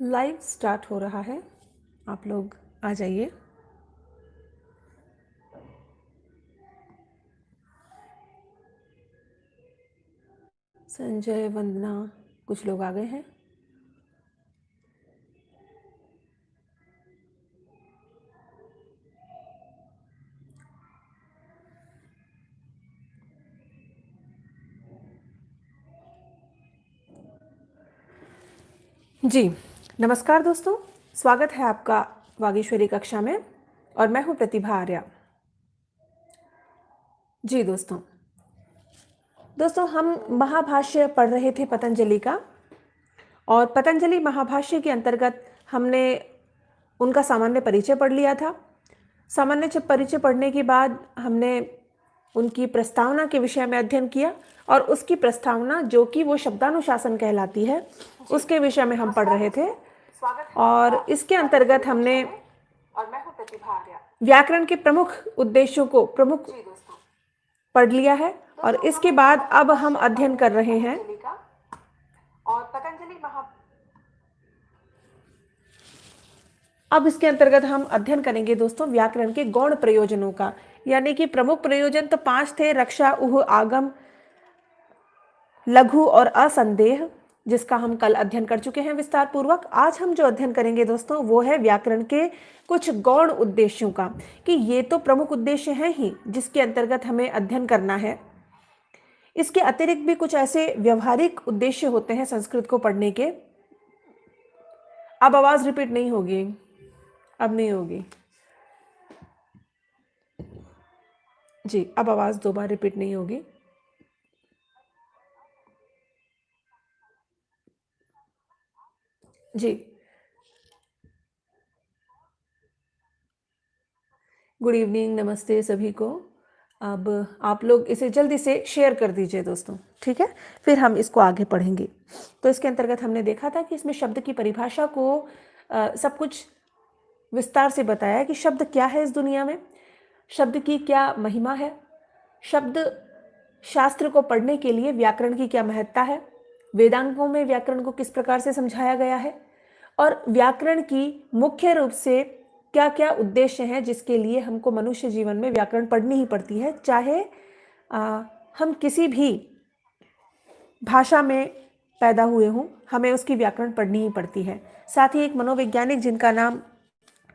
Live start हो रहा है। आप लोग आ जाइए। संजय, वंदना, कुछ लोग आ गए हैं। जी नमस्कार दोस्तों, स्वागत है आपका वागीश्वरी कक्षा में और मैं हूं प्रतिभा आर्या। जी दोस्तों हम महाभाष्य पढ़ रहे थे पतंजलि का, और पतंजलि महाभाष्य के अंतर्गत हमने उनका सामान्य परिचय पढ़ लिया था। सामान्य परिचय पढ़ने के बाद हमने उनकी प्रस्तावना के विषय में अध्ययन किया, और उसकी प्रस्तावना जो कि वो शब्दानुशासन कहलाती है उसके विषय में हम पढ़ रहे थे। और इसके अंतर्गत हमने व्याकरण के प्रमुख उद्देश्यों को पढ़ लिया है, और इसके बाद अब हम अध्ययन कर रहे हैं अब इसके अंतर्गत हम अध्ययन करेंगे दोस्तों व्याकरण के गौण प्रयोजनों का। यानी कि प्रमुख प्रयोजन तो 5 थे: रक्षा, उह, आगम, लघु और असंदेह, जिसका हम कल अध्ययन कर चुके हैं विस्तार पूर्वक। आज हम जो अध्ययन करेंगे दोस्तों वो है व्याकरण के कुछ गौण उद्देश्यों का, कि ये तो प्रमुख उद्देश्य हैं ही जिसके अंतर्गत हमें अध्ययन करना है। इसके अतिरिक्त भी कुछ ऐसे व्यवहारिक उद्देश्य होते हैं संस्कृत को पढ़ने के। अब आवाज रिपीट नहीं होगी, अब नहीं होगी जी, अब आवाज 2 बार रिपीट नहीं होगी। जी गुड इवनिंग, नमस्ते सभी को। अब आप लोग इसे जल्दी से शेयर कर दीजिए दोस्तों, ठीक है? फिर हम इसको आगे पढ़ेंगे। तो इसके अंतर्गत हमने देखा था कि इसमें शब्द की परिभाषा को सब कुछ विस्तार से बताया कि शब्द क्या है इस दुनिया में, शब्द की क्या महिमा है, शब्द शास्त्र को पढ़ने के लिए व्याकरण की क्या महत्ता है, वेदांगों में व्याकरण को किस प्रकार से समझाया गया है, और व्याकरण की मुख्य रूप से क्या क्या उद्देश्य हैं जिसके लिए हमको मनुष्य जीवन में व्याकरण पढ़नी ही पड़ती है। चाहे हम किसी भी भाषा में पैदा हुए हों, हमें उसकी व्याकरण पढ़नी ही पड़ती है। साथ ही एक मनोवैज्ञानिक जिनका नाम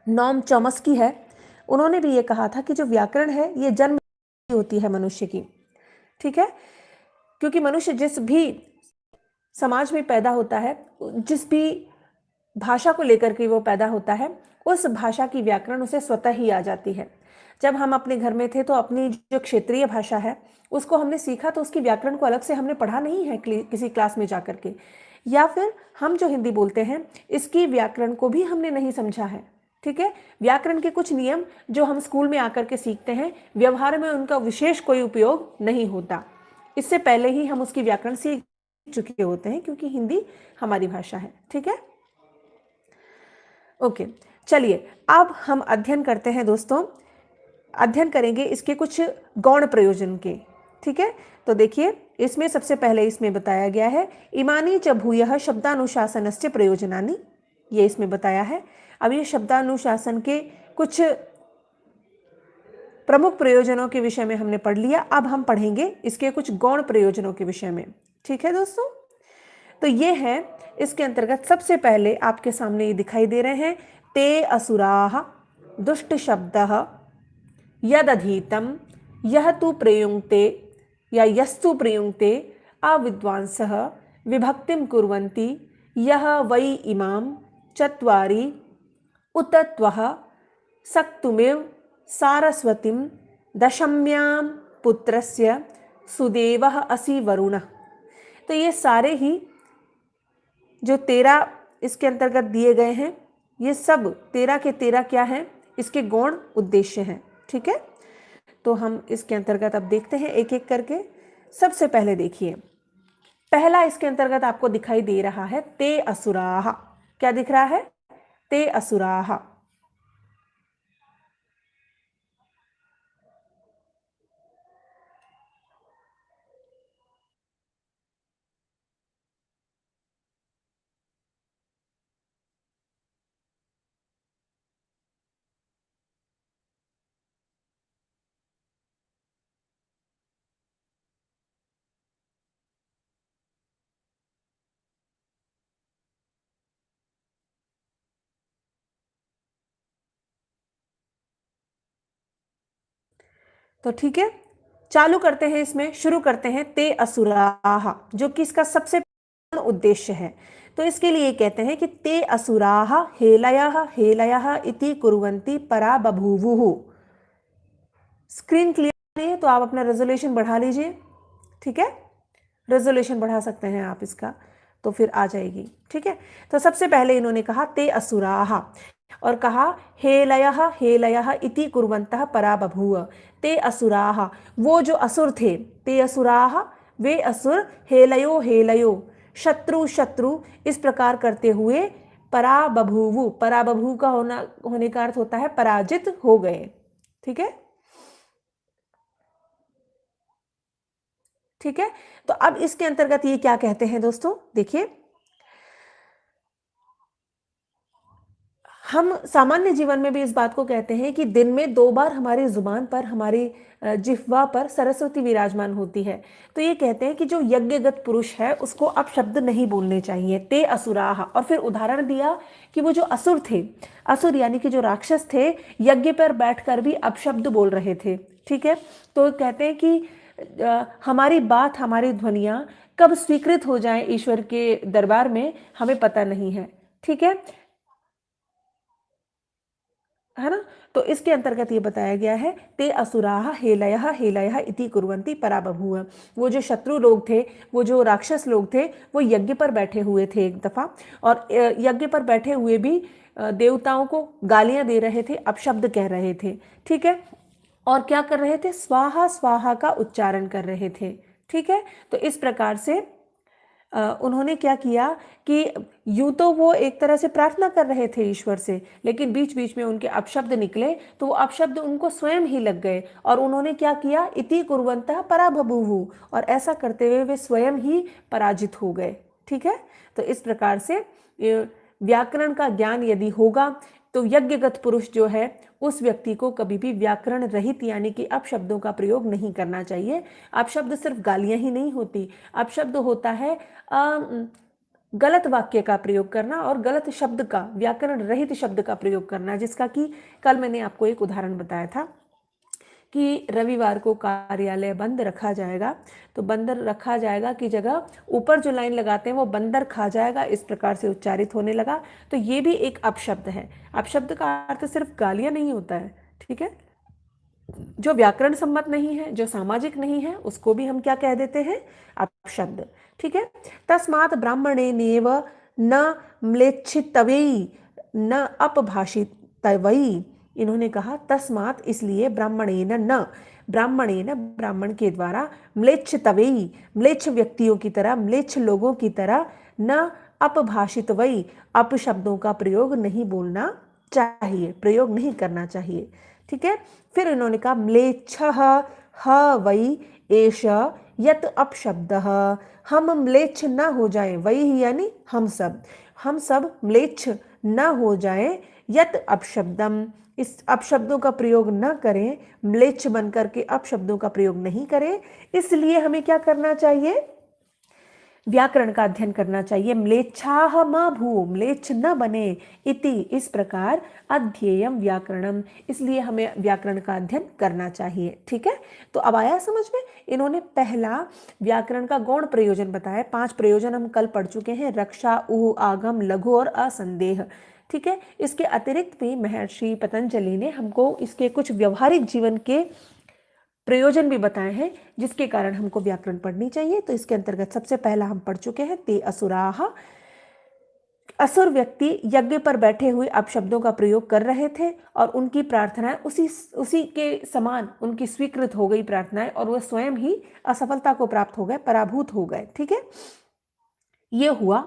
नॉम चॉम्स्की है, उन्होंने भी ये कहा था कि जो व्याकरण है ये जन्म होती है मनुष्य की, ठीक है? क्योंकि मनुष्य जिस भी समाज में पैदा होता है, जिस भी भाषा को लेकर के वो पैदा होता है, उस भाषा की व्याकरण उसे स्वतः ही आ जाती है। जब हम अपने घर में थे तो अपनी जो क्षेत्रीय भाषा है उसको हमने सीखा, तो उसकी व्याकरण को अलग से हमने पढ़ा नहीं है किसी क्लास में जाकर के, या फिर हम जो हिंदी बोलते हैं इसकी व्याकरण को भी हमने नहीं समझा है, ठीक है? व्याकरण के कुछ नियम जो हम स्कूल में आकर के सीखते हैं, व्यवहार में उनका विशेष कोई उपयोग नहीं होता। इससे पहले ही हम उसकी व्याकरण सीख चुके होते हैं, क्योंकि हिंदी हमारी भाषा है, ठीक है? ओके, चलिए अब हम अध्ययन करते हैं दोस्तों। अध्ययन करेंगे इसके कुछ गौण प्रयोजन के, ठीक है? तो देखिए, इसमें सबसे पहले इसमें बताया गया है इमानी च भूयः शब्दानुशासनस्य प्रयोजनानि, ये इसमें बताया है। अब ये शब्दानुशासन के कुछ प्रमुख प्रयोजनों के विषय में हमने पढ़ लिया। अब हम पढ़ेंगे इसके कुछ गौण प्रयोजनों के विषय में, ठीक है दोस्तों? तो ये है, इसके अंतर्गत सबसे पहले आपके सामने ये दिखाई दे रहे हैं, ते असुराः दुष्ट शब्दः यदधीतं यह तु प्रयुङ्क्ते या यस्तु प्रयुङ्क्ते अविद्वांसः विभक्तिं कुर्वन्ति यह वै इमां चत्वारि उत त्वः सक्तुमेव सारस्वतीं दशम्यां पुत्रस्य सुदेवः असि वरुणः। तो ये सारे ही जो 13 इसके अंतर्गत दिए गए हैं, ये सब 13 के 13 क्या हैं? इसके गौण उद्देश्य हैं, ठीक है? तो हम इसके अंतर्गत अब देखते हैं एक एक करके। सबसे पहले देखिए, पहला इसके अंतर्गत आपको दिखाई दे रहा है ते असुराः। क्या दिख रहा है? ते असुराः। तो ठीक है, चालू करते हैं, इसमें शुरू करते हैं। ते असुराः, जो कि इसका सबसे उद्देश्य है। तो इसके लिए कहते हैं कि ते असुराः हेलयः हेलयः इति कुर्वन्ति परा बभूवुः। स्क्रीन क्लियर नहीं है तो आप अपना रेजोल्यूशन बढ़ा लीजिए, ठीक है, रेजोल्यूशन बढ़ा सकते हैं आप इसका, तो फिर आ जाएगी, ठीक है। तो सबसे पहले इन्होंने कहा ते असुराः और कहा हेलयः हेलयः इति कुर्वन्तः परा बभूव। ते असुराः, वो जो असुर थे, ते असुराः, वे असुर, हेलयो हेलयो, शत्रु शत्रु, इस प्रकार करते हुए परा बभूवु, परा बभू का होने का अर्थ होता है पराजित हो गए, ठीक है, ठीक है। तो अब इसके अंतर्गत ये क्या कहते हैं दोस्तों, देखिए, हम सामान्य जीवन में भी इस बात को कहते हैं कि दिन में 2 बार हमारी जुबान पर, हमारी जिह्वा पर सरस्वती विराजमान होती है। तो ये कहते हैं कि जो यज्ञगत पुरुष है उसको अपशब्द नहीं बोलने चाहिए। ते असुराः, और फिर उदाहरण दिया कि वो जो असुर थे, असुर यानी कि जो राक्षस थे, यज्ञ पर बैठकर भी अपशब्द बोल रहे थे, ठीक है। तो कहते हैं कि हमारी बात, हमारी ध्वनियाँ कब स्वीकृत हो जाएं ईश्वर के दरबार में, हमें पता नहीं है, ठीक है ना। तो इसके अंतर्गत ये बताया गया है, ते असुराः हेलयः हेलयः इति कुर्वन्ति परा बभूव। वो जो शत्रु लोग थे, वो जो राक्षस लोग थे, वो यज्ञ पर बैठे हुए थे एक दफा, और यज्ञ पर बैठे हुए भी देवताओं को गालियां दे रहे थे, अपशब्द कह रहे थे, ठीक है, और क्या कर रहे थे, स्वाहा स्वाहा का उच्चारण कर रहे थे, ठीक है। तो इस प्रकार से उन्होंने क्या किया कि यूं तो वो एक तरह से प्रार्थना कर रहे थे ईश्वर से, लेकिन बीच बीच में उनके अपशब्द निकले, तो वो अपशब्द उनको स्वयं ही लग गए, और उन्होंने क्या किया, इति कुर्वन्तः पराबभूवुः, और ऐसा करते हुए वे स्वयं ही पराजित हो गए, ठीक है। तो इस प्रकार से व्याकरण का ज्ञान यदि होगा तो यज्ञगत पुरुष जो है उस व्यक्ति को कभी भी व्याकरण रहित यानी कि अपशब्दों का प्रयोग नहीं करना चाहिए। अपशब्द सिर्फ गालियां ही नहीं होती, अपशब्द होता है गलत वाक्य का प्रयोग करना और गलत शब्द का, व्याकरण रहित शब्द का प्रयोग करना, जिसका कि कल मैंने आपको एक उदाहरण बताया था कि रविवार को कार्यालय बंद रखा जाएगा, तो बंदर रखा जाएगा की जगह ऊपर जो लाइन लगाते हैं वो बंदर खा जाएगा, इस प्रकार से उच्चारित होने लगा। तो ये भी एक अपशब्द है। अपशब्द का अर्थ सिर्फ गालियां नहीं होता है, ठीक है, जो व्याकरण सम्मत नहीं है, जो सामाजिक नहीं है, उसको भी हम क्या कह देते हैं, अपशब्द, ठीक है। तस्मात् ब्राह्मणे नेव न म्लेच्छितवै न अपभाषितवै, इन्होंने कहा तस्मात्, इसलिए, ब्राह्मणेन न, ब्राह्मणेन ब्राह्मण के द्वारा, म्लेच्छतवै, म्लेच्छ व्यक्तियों की तरह, म्लेच्छ लोगों की तरह, न अपभाषितवै, अपशब्दों का प्रयोग नहीं बोलना चाहिए, प्रयोग नहीं करना चाहिए, ठीक है। फिर इन्होंने कहा म्लेच्छः ह वै एष यत अपशब्दः, हम म्लेच्छ न हो जाएं, वही यानी हम सब म्लेच्छ न हो जाएं, यत अपशब्दम, इस अपशब्दों का प्रयोग न करें, म्लेच्छ बनकर के अपशब्दों का प्रयोग नहीं करें, इसलिए हमें क्या करना चाहिए, व्याकरण का अध्ययन करना चाहिए। म्लेच्छाः मा भू, म्लेच्छ न बने, इति, इस प्रकार, अध्येयम व्याकरणम, इसलिए हमें व्याकरण का अध्ययन करना चाहिए, ठीक है। तो अब आया समझ में, इन्होंने पहला व्याकरण का गौण प्रयोजन बताया। 5 प्रयोजन हम कल पढ़ चुके हैं, रक्षा, ऊह, आगम, लघु और असंदेह, ठीक है। इसके अतिरिक्त भी महर्षि पतंजलि ने हमको इसके कुछ व्यवहारिक जीवन के प्रयोजन भी बताए हैं जिसके कारण हमको व्याकरण पढ़नी चाहिए। तो इसके अंतर्गत सबसे पहला हम पढ़ चुके हैं, ते असुराः, असुर व्यक्ति यज्ञ पर बैठे हुए अपशब्दों का प्रयोग कर रहे थे और उनकी प्रार्थनाएं उसी के समान उनकी स्वीकृत हो गई प्रार्थनाएं, और वह स्वयं ही असफलता को प्राप्त हो गए, पराभूत हो गए, ठीक है। ये हुआ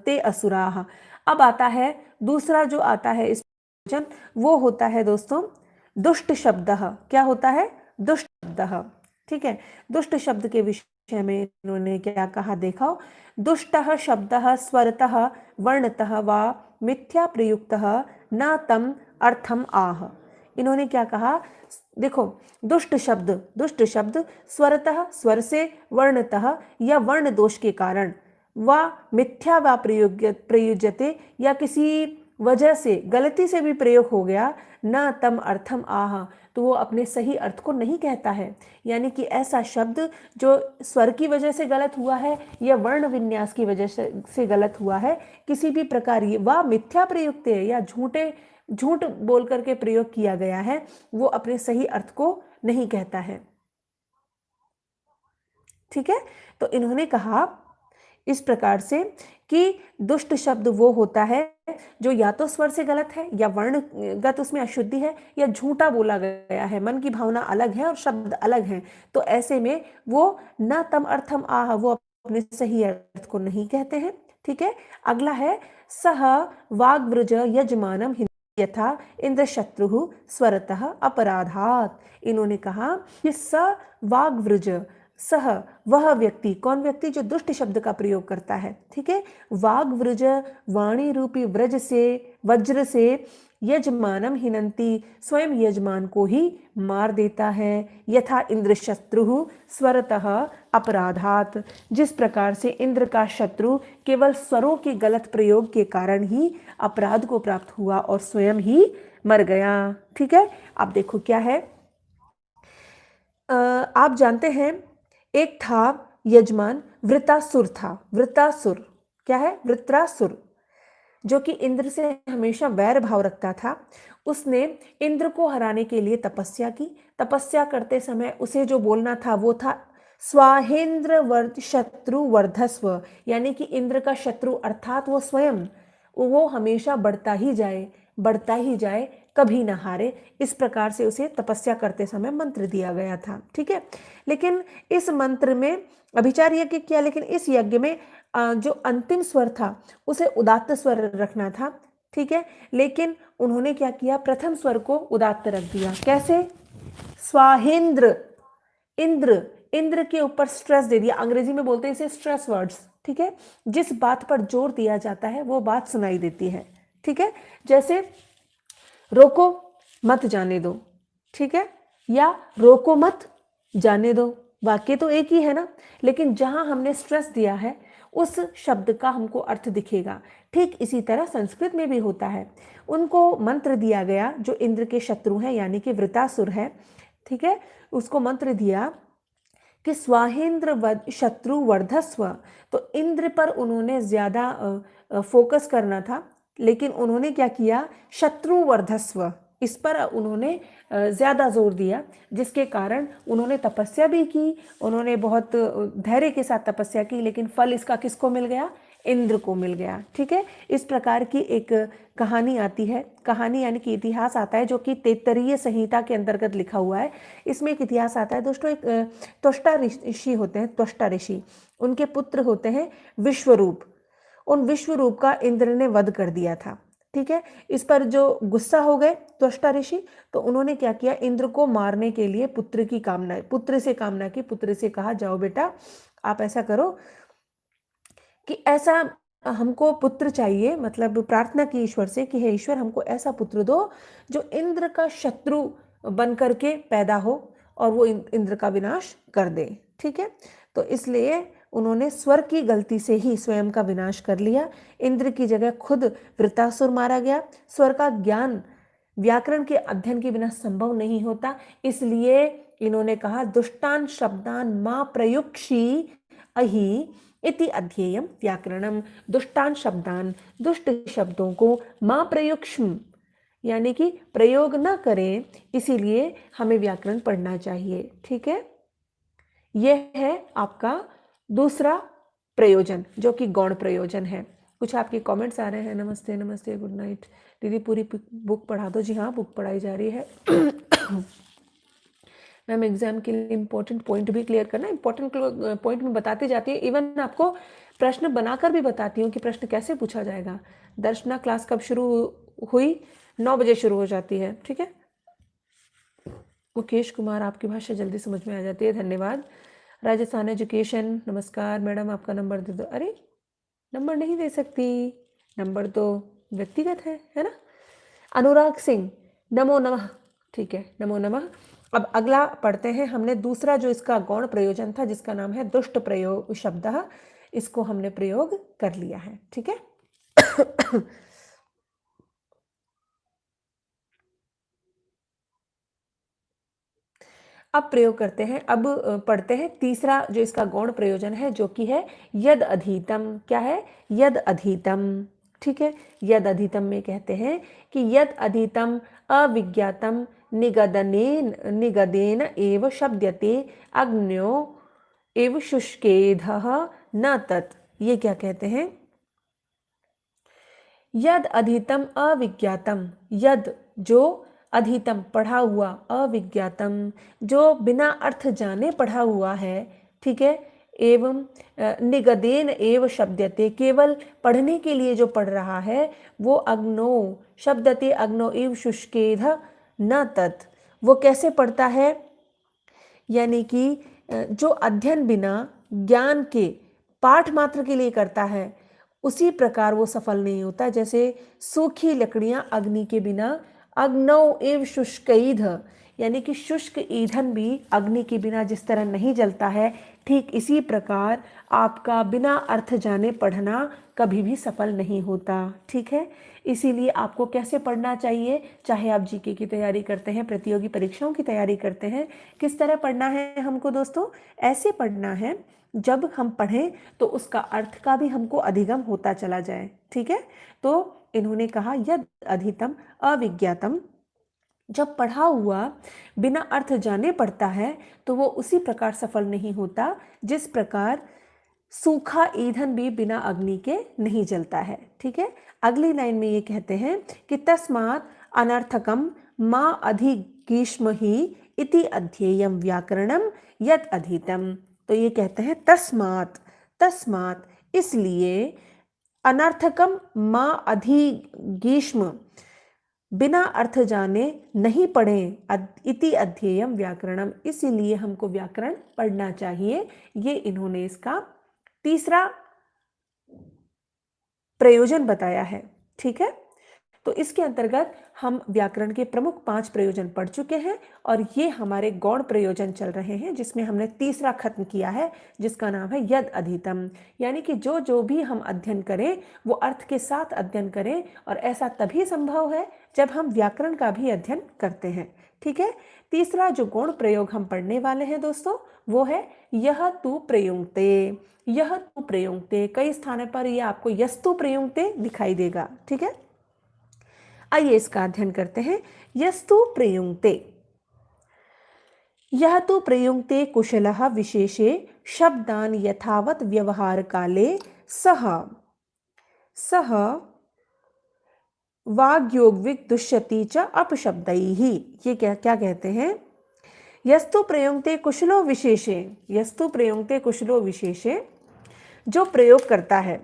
ते असुराः। अब आता है दूसरा जो आता है इस वचन, वो होता है दोस्तों दुष्ट शब्द। क्या होता है, दुष्ट शब्द, ठीक है। दुष्ट शब्द के विषय में इन्होंने क्या कहा, देखो, दुष्टः शब्दः स्वरतः वर्णतः वा मिथ्या प्रयुक्तः न तम अर्थम आह। इन्होंने क्या कहा, देखो, दुष्ट शब्द स्वरतः, स्वर से, वर्णतः या वर्ण दोष के कारण, व मिथ्या व प्रयुज्यते, या किसी वजह से गलती से भी प्रयोग हो गया, न तम अर्थम आह, तो वो अपने सही अर्थ को नहीं कहता है। यानी कि ऐसा शब्द जो स्वर की वजह से गलत हुआ है या वर्ण विन्यास की वजह से गलत हुआ है, किसी भी प्रकार ये वह मिथ्या प्रयुक्त है या झूठ बोल करके प्रयोग किया गया है, वो अपने सही अर्थ को नहीं कहता है। ठीक है, तो इन्होंने कहा इस प्रकार से कि दुष्ट शब्द वो होता है जो या तो स्वर से गलत है या वर्णगत उसमें अशुद्धि है या झूठा बोला गया है, मन की भावना अलग है और शब्द अलग हैं, तो ऐसे में वो न तम अर्थम आह, वो अपने सही अर्थ को नहीं कहते हैं। ठीक है, अगला है सह वाग्व्रज यजमानम यथा इंद्र शत्रु स्वरतः अपराधात। इन्होंने कहा कि स वाग्व्रज, सह वह व्यक्ति, कौन व्यक्ति, जो दुष्ट शब्द का प्रयोग करता है। ठीक है, वाग्व्रज वाणी रूपी व्रज से, वज्र से, यजमानम हिनंती, स्वयं यजमान को ही मार देता है, यथा इंद्र शत्रु स्वरतः अपराधात, जिस प्रकार से इंद्र का शत्रु केवल स्वरों के गलत प्रयोग के कारण ही अपराध को प्राप्त हुआ और स्वयं ही मर गया। ठीक है, अब देखो क्या है, आप जानते हैं एक था यजमान, वृत्रासुर था। वृत्रासुर क्या है? वृत्रासुर, जो कि इंद्र से हमेशा वैर भाव रखता था। उसने इंद्र को हराने के लिए तपस्या की। तपस्या करते समय उसे जो बोलना था वो था स्वाहेंद्र शत्रु वर्धस्व, यानी कि इंद्र का शत्रु अर्थात वो स्वयं, वो हमेशा बढ़ता ही जाए, बढ़ता ही जाए, कभी ना हारे। इस प्रकार से उसे तपस्या करते समय मंत्र दिया गया था। ठीक है, लेकिन इस मंत्र में अभिचार यज्ञ किया, लेकिन इस यज्ञ में जो अंतिम स्वर था उसे उदात्त स्वर रखना था। ठीक है, लेकिन उन्होंने क्या किया, प्रथम स्वर को उदात्त रख दिया। कैसे? स्वाहेंद्र, इंद्र, इंद्र के ऊपर स्ट्रेस दे दिया। अंग्रेजी में बोलते हैं इसे स्ट्रेस वर्ड्स। ठीक है, जिस बात पर जोर दिया जाता है वो बात सुनाई देती है। ठीक है, जैसे रोको मत जाने दो, ठीक है, या रोको मत जाने दो, वाक्य तो एक ही है ना, लेकिन जहां हमने स्ट्रेस दिया है उस शब्द का हमको अर्थ दिखेगा। ठीक इसी तरह संस्कृत में भी होता है। उनको मंत्र दिया गया जो इंद्र के शत्रु हैं, यानी कि वृत्रासुर है। ठीक है, उसको मंत्र दिया कि स्वाहेंद्र शत्रु वर्धस्व, तो इंद्र पर उन्होंने ज्यादा फोकस करना था, लेकिन उन्होंने क्या किया, शत्रु वर्धस्व, इस पर उन्होंने ज्यादा जोर दिया, जिसके कारण उन्होंने तपस्या भी की, उन्होंने बहुत धैर्य के साथ तपस्या की, लेकिन फल इसका किसको मिल गया? इंद्र को मिल गया। ठीक है, इस प्रकार की एक कहानी आती है। कहानी यानी कि इतिहास आता है, जो कि तैत्तरीय संहिता के अंतर्गत लिखा हुआ है। इसमें एक इतिहास आता है दोस्तों। एक त्वष्टा ऋषि होते हैं, त्वष्टा ऋषि, उनके पुत्र होते हैं विश्वरूप। उन विश्वरूप का इंद्र ने वध कर दिया था। ठीक है, इस पर जो गुस्सा हो गए त्वष्टा ऋषि, तो उन्होंने क्या किया, इंद्र को मारने के लिए पुत्र की कामना, पुत्र से कामना की। पुत्र से कहा, जाओ बेटा आप ऐसा करो कि ऐसा हमको पुत्र चाहिए, मतलब प्रार्थना की ईश्वर से कि हे ईश्वर हमको ऐसा पुत्र दो जो इंद्र का शत्रु बन करके पैदा हो और वो इंद्र का विनाश कर दे। ठीक है, तो इसलिए उन्होंने स्वर की गलती से ही स्वयं का विनाश कर लिया। इंद्र की जगह खुद वृत्रासुर मारा गया। स्वर का ज्ञान व्याकरण के अध्ययन के बिना संभव नहीं होता, इसलिए इन्होंने कहा दुष्टान शब्दान मां प्रयुक्षी अहि इति अध्येयम व्याकरणम। दुष्टान शब्दान, दुष्ट शब्दों को मां प्रयुक्ष्म, यानी कि प्रयोग न करें, इसीलिए हमें व्याकरण पढ़ना चाहिए। ठीक है, यह है आपका दूसरा प्रयोजन, जो कि गौण प्रयोजन है। कुछ आपके कमेंट्स आ रहे हैं, नमस्ते नमस्ते, गुड नाइट दीदी, पूरी बुक पढ़ा दो। जी हाँ, बुक पढ़ाई जा रही है। मैम एग्जाम के लिए इंपॉर्टेंट पॉइंट भी क्लियर करना, इंपॉर्टेंट पॉइंट में बताती जाती है, इवन आपको प्रश्न बनाकर भी बताती हूँ कि प्रश्न कैसे पूछा जाएगा। दर्शना क्लास कब शुरू हुई? 9 बजे शुरू हो जाती है। ठीक है, मुकेश कुमार, आपकी भाषा जल्दी समझ में आ जाती है, धन्यवाद। राजस्थान एजुकेशन, नमस्कार मैडम, आपका नंबर दे दो। अरे नंबर नहीं दे सकती, नंबर तो व्यक्तिगत है ना। अनुराग सिंह, नमो नमः। ठीक है, नमो नमः। अब अगला पढ़ते हैं। हमने दूसरा जो इसका गौण प्रयोजन था, जिसका नाम है दुष्ट प्रयोग शब्द, इसको हमने प्रयोग कर लिया है। ठीक है, अब प्रयोग करते हैं, अब पढ़ते हैं तीसरा जो इसका गौण प्रयोजन है, जो कि है यद अधीतम। क्या है? यद अधीतम। ठीक है, यद अधीतम में कहते हैं कि यद अधीतम अविज्ञातम निगदनेन निगदेन एव शब्द्यते अग्न्यो एव शुष्केधः न तत्। ये क्या कहते हैं? यद अधीतम अविज्ञातम, यद जो, अधीतम पढ़ा हुआ, अविज्ञातम जो बिना अर्थ जाने पढ़ा हुआ है, ठीक है, एवं निगदेन एव शब्दते, केवल पढ़ने के लिए जो पढ़ रहा है, वो अग्नो शब्दते अग्नो एव शुष्केध न तत्, वो कैसे पढ़ता है? यानी कि जो अध्ययन बिना ज्ञान के पाठ मात्र के लिए करता है, उसी प्रकार वो सफल नहीं होता। जैसे सूखी लकड़ियां अग्नि के बिना, अग्नौ एव शुष्कैध, यानी कि शुष्क ईंधन भी अग्नि के बिना जिस तरह नहीं जलता है, ठीक इसी प्रकार आपका बिना अर्थ जाने पढ़ना कभी भी सफल नहीं होता। ठीक है, इसीलिए आपको कैसे पढ़ना चाहिए, चाहे आप जीके की तैयारी करते हैं, प्रतियोगी परीक्षाओं की तैयारी करते हैं, किस तरह पढ़ना है हमको दोस्तों? ऐसे पढ़ना है जब हम पढ़ें तो उसका अर्थ का भी हमको अधिगम होता चला जाए। ठीक है, तो इन्होंने कहा यद अधितम अविज्ञातम, जब पढ़ा हुआ बिना अर्थ जाने पढ़ता है तो वो उसी प्रकार सफल नहीं होता जिस प्रकार सूखा ईंधन भी बिना अग्नि के नहीं जलता है। ठीक है, अगली लाइन में ये कहते हैं कि तस्मात् अनर्थकम मा अधिगीष्म ही इति अध्येयम व्याकरणम यत् अधीतम। तो ये कहते हैं तस्मात्, तस्मात् इसलिए, अनर्थकम मा अधिगीष्म बिना अर्थ जाने नहीं पढ़े, इति अध्येयम व्याकरणम, इसीलिए हमको व्याकरण पढ़ना चाहिए। ये इन्होंने इसका तीसरा प्रयोजन बताया है। ठीक है, तो इसके अंतर्गत हम व्याकरण के प्रमुख 5 प्रयोजन पढ़ चुके हैं और ये हमारे गौण प्रयोजन चल रहे हैं, जिसमें हमने तीसरा खत्म किया है, जिसका नाम है यद अधीतम। यानी कि जो जो भी हम अध्ययन करें वो अर्थ के साथ अध्ययन करें, और ऐसा तभी संभव है जब हम व्याकरण का भी अध्ययन करते हैं। ठीक है, तीसरा जो गौण प्रयोग हम पढ़ने वाले हैं दोस्तों, वो है यह तु प्रयुंक्ते। यह तु प्रयुंक्ते, कई स्थानों पर यह आपको यस्तु प्रयुंक्ते दिखाई देगा। ठीक है, आइए इसका अध्ययन करते हैं। यस्तु प्रयुंक्ते, यह तो प्रयुंक्ते कुशलः विशेषे शब्दान यथावत व्यवहार काले सह सह वाग्योगविक दुष्यति च अपशब्दैः। ये क्या क्या कहते हैं? यस्तु प्रयुंक्ते कुशलो विशेषे, यस्तु प्रयुंक्ते कुशलो विशेषे, जो प्रयोग करता है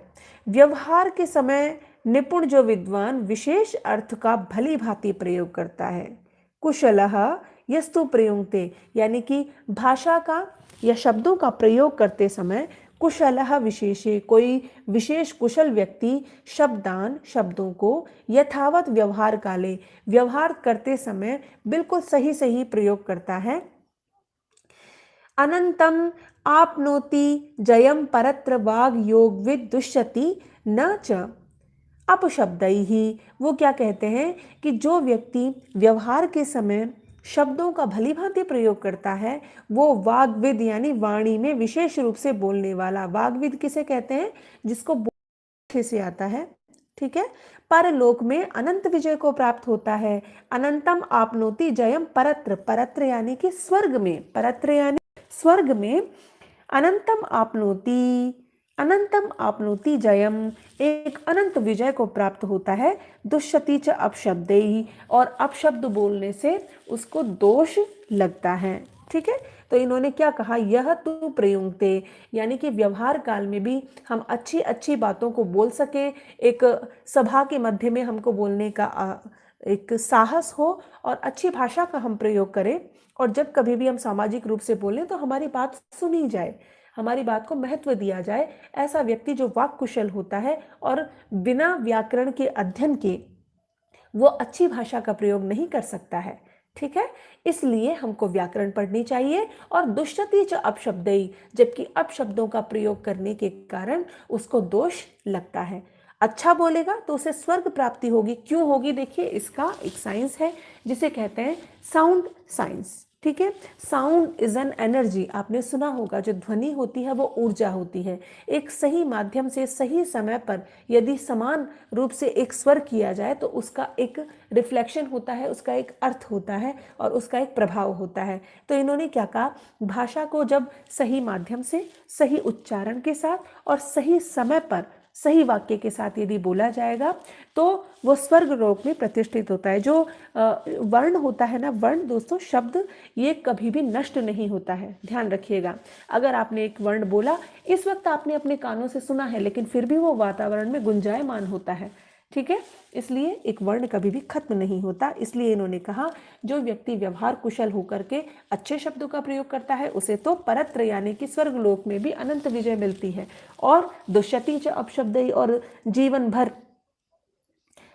व्यवहार के समय निपुण, जो विद्वान विशेष अर्थ का भली भांति प्रयोग करता है। कुशलः यस्तु प्रयुंक्ते, यानी कि भाषा का या शब्दों का प्रयोग करते समय कुशलः विशेषे, कोई विशेष कुशल व्यक्ति शब्दान शब्दों को यथावत व्यवहार काले, व्यवहार करते समय बिल्कुल सही सही प्रयोग करता है। अनंतम आपनोति जयम परत्र वाग योग विद दुष्यति न च अपशब्दैहि। वो क्या कहते हैं कि जो व्यक्ति व्यवहार के समय शब्दों का भली भांति प्रयोग करता है, वो वाग्विद यानी वाणी में विशेष रूप से बोलने वाला। वाग्विद किसे कहते हैं? जिसको अच्छे से आता है। ठीक है, परलोक में अनंत विजय को प्राप्त होता है। अनंतम आपनोति जयम परत्र, परत्र यानी कि स्वर्ग में, परत्र यानी स्वर्ग में, अनंतम आपनोति, अनंतम आपनोति जयम, एक अनंत विजय को प्राप्त होता है। दुष्यति च अपशब्दैः, और अपशब्द बोलने से उसको दोष लगता है। ठीक है, तो इन्होंने क्या कहा? यह तु प्रयुंक्ते, यानी कि व्यवहार काल में भी हम अच्छी अच्छी बातों को बोल सकें, एक सभा के मध्य में हमको बोलने का एक साहस हो और अच्छी भाषा का हम प्रयोग करें, और जब कभी भी हम सामाजिक रूप से बोलें तो हमारी बात सुनी जाए, हमारी बात को महत्व दिया जाए। ऐसा व्यक्ति जो वाक कुशल होता है और बिना व्याकरण के अध्ययन के वो अच्छी भाषा का प्रयोग नहीं कर सकता है। ठीक है, इसलिए हमको व्याकरण पढ़नी चाहिए। और दुष्यति च अपशब्दैः, जबकि अपशब्दों का प्रयोग करने के कारण उसको दोष लगता है। अच्छा बोलेगा तो उसे स्वर्ग प्राप्ति होगी। क्यों होगी? देखिए, इसका एक साइंस है जिसे कहते हैं साउंड साइंस। ठीक है। साउंड इज एन एनर्जी, आपने सुना होगा, जो ध्वनि होती है वो ऊर्जा होती है। एक सही माध्यम से सही समय पर यदि समान रूप से एक स्वर किया जाए तो उसका एक रिफ्लेक्शन होता है, उसका एक अर्थ होता है और उसका एक प्रभाव होता है। तो इन्होंने क्या कहा, भाषा को जब सही माध्यम से सही उच्चारण के साथ और सही समय पर सही वाक्य के साथ यदि बोला जाएगा तो वो स्वर्ग लोक में प्रतिष्ठित होता है। जो वर्ण होता है ना, वर्ण दोस्तों, शब्द, ये कभी भी नष्ट नहीं होता है, ध्यान रखिएगा। अगर आपने एक वर्ण बोला, इस वक्त आपने अपने कानों से सुना है, लेकिन फिर भी वो वातावरण में गुंजायमान होता है, ठीक है। इसलिए एक वर्ण कभी भी खत्म नहीं होता। इसलिए इन्होंने कहा जो व्यक्ति व्यवहार कुशल होकर के अच्छे शब्दों का प्रयोग करता है उसे तो परत्र यानी कि स्वर्ग लोक में भी अनंत विजय मिलती है। और दुष्यति च अपशब्द, और जीवन भर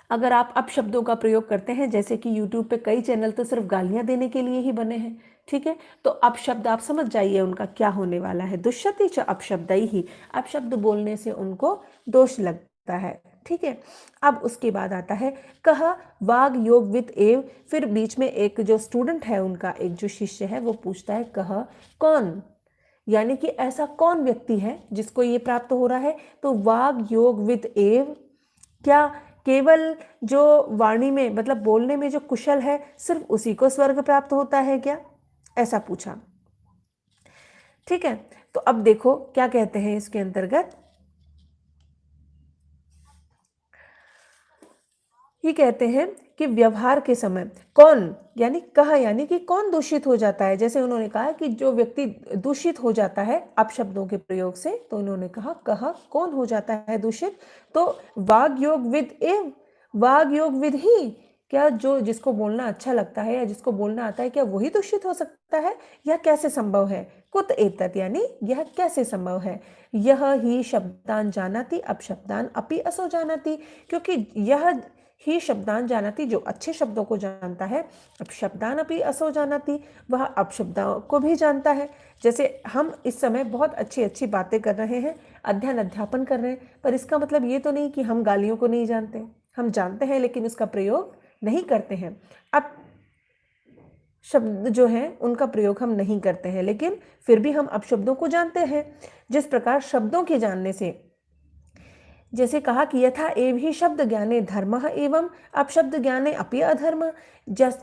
अगर आप अपशब्दों का प्रयोग करते हैं, जैसे कि यूट्यूब पे कई चैनल तो सिर्फ गालियां देने के लिए ही बने हैं, ठीक है, तो अपशब्द आप समझ जाइए उनका क्या होने वाला है। दुष्यति च अपशब्द ही, अपशब्द बोलने से उनको दोष लगता है, ठीक है। अब उसके बाद आता है कह वाग योग विद एव, फिर बीच में एक जो स्टूडेंट है उनका, एक जो शिष्य है वो पूछता है कह कौन, यानी कि ऐसा कौन व्यक्ति है जिसको ये प्राप्त हो रहा है। तो वाग योग विद एव, क्या केवल जो वाणी में मतलब बोलने में जो कुशल है सिर्फ उसी को स्वर्ग प्राप्त होता है क्या, ऐसा पूछा, ठीक है। तो अब देखो क्या कहते हैं इसके अंतर्गत, ये कहते हैं कि व्यवहार के समय कौन, यानी कहा, यानी कि कौन दूषित हो जाता है। जैसे उन्होंने कहा कि जो व्यक्ति दूषित हो जाता है अपशब्दों के प्रयोग से, तो उन्होंने कहा कौन हो जाता है दूषित। तो वाग योग विद एव, वाग योग विद ही, क्या जो जिसको बोलना अच्छा लगता है या जिसको बोलना आता है क्या वही दूषित हो सकता है, यह कैसे संभव है। कुत एतत्, यानी यह कैसे संभव है। यह ही शब्दान जानाति अपशब्दान अपि असो जानाति, क्योंकि यह ही शब्दान जानाति, जो अच्छे शब्दों को जानता है, अपशब्दान अपि असो जानाति, वह अपशब्दों को भी जानता है। जैसे हम इस समय बहुत अच्छी अच्छी बातें कर रहे हैं, अध्ययन अध्यापन कर रहे हैं, पर इसका मतलब ये तो नहीं कि हम गालियों को नहीं जानते, हम जानते हैं लेकिन उसका प्रयोग नहीं करते हैं। अब शब्द जो हैं उनका प्रयोग हम नहीं करते हैं, लेकिन फिर भी हम अपशब्दों को जानते हैं। जिस प्रकार शब्दों के जानने से, जैसे कहा कि यथा एव ही शब्द ज्ञाने धर्म एवं अपशब्द ज्ञाने अपि अधर्म,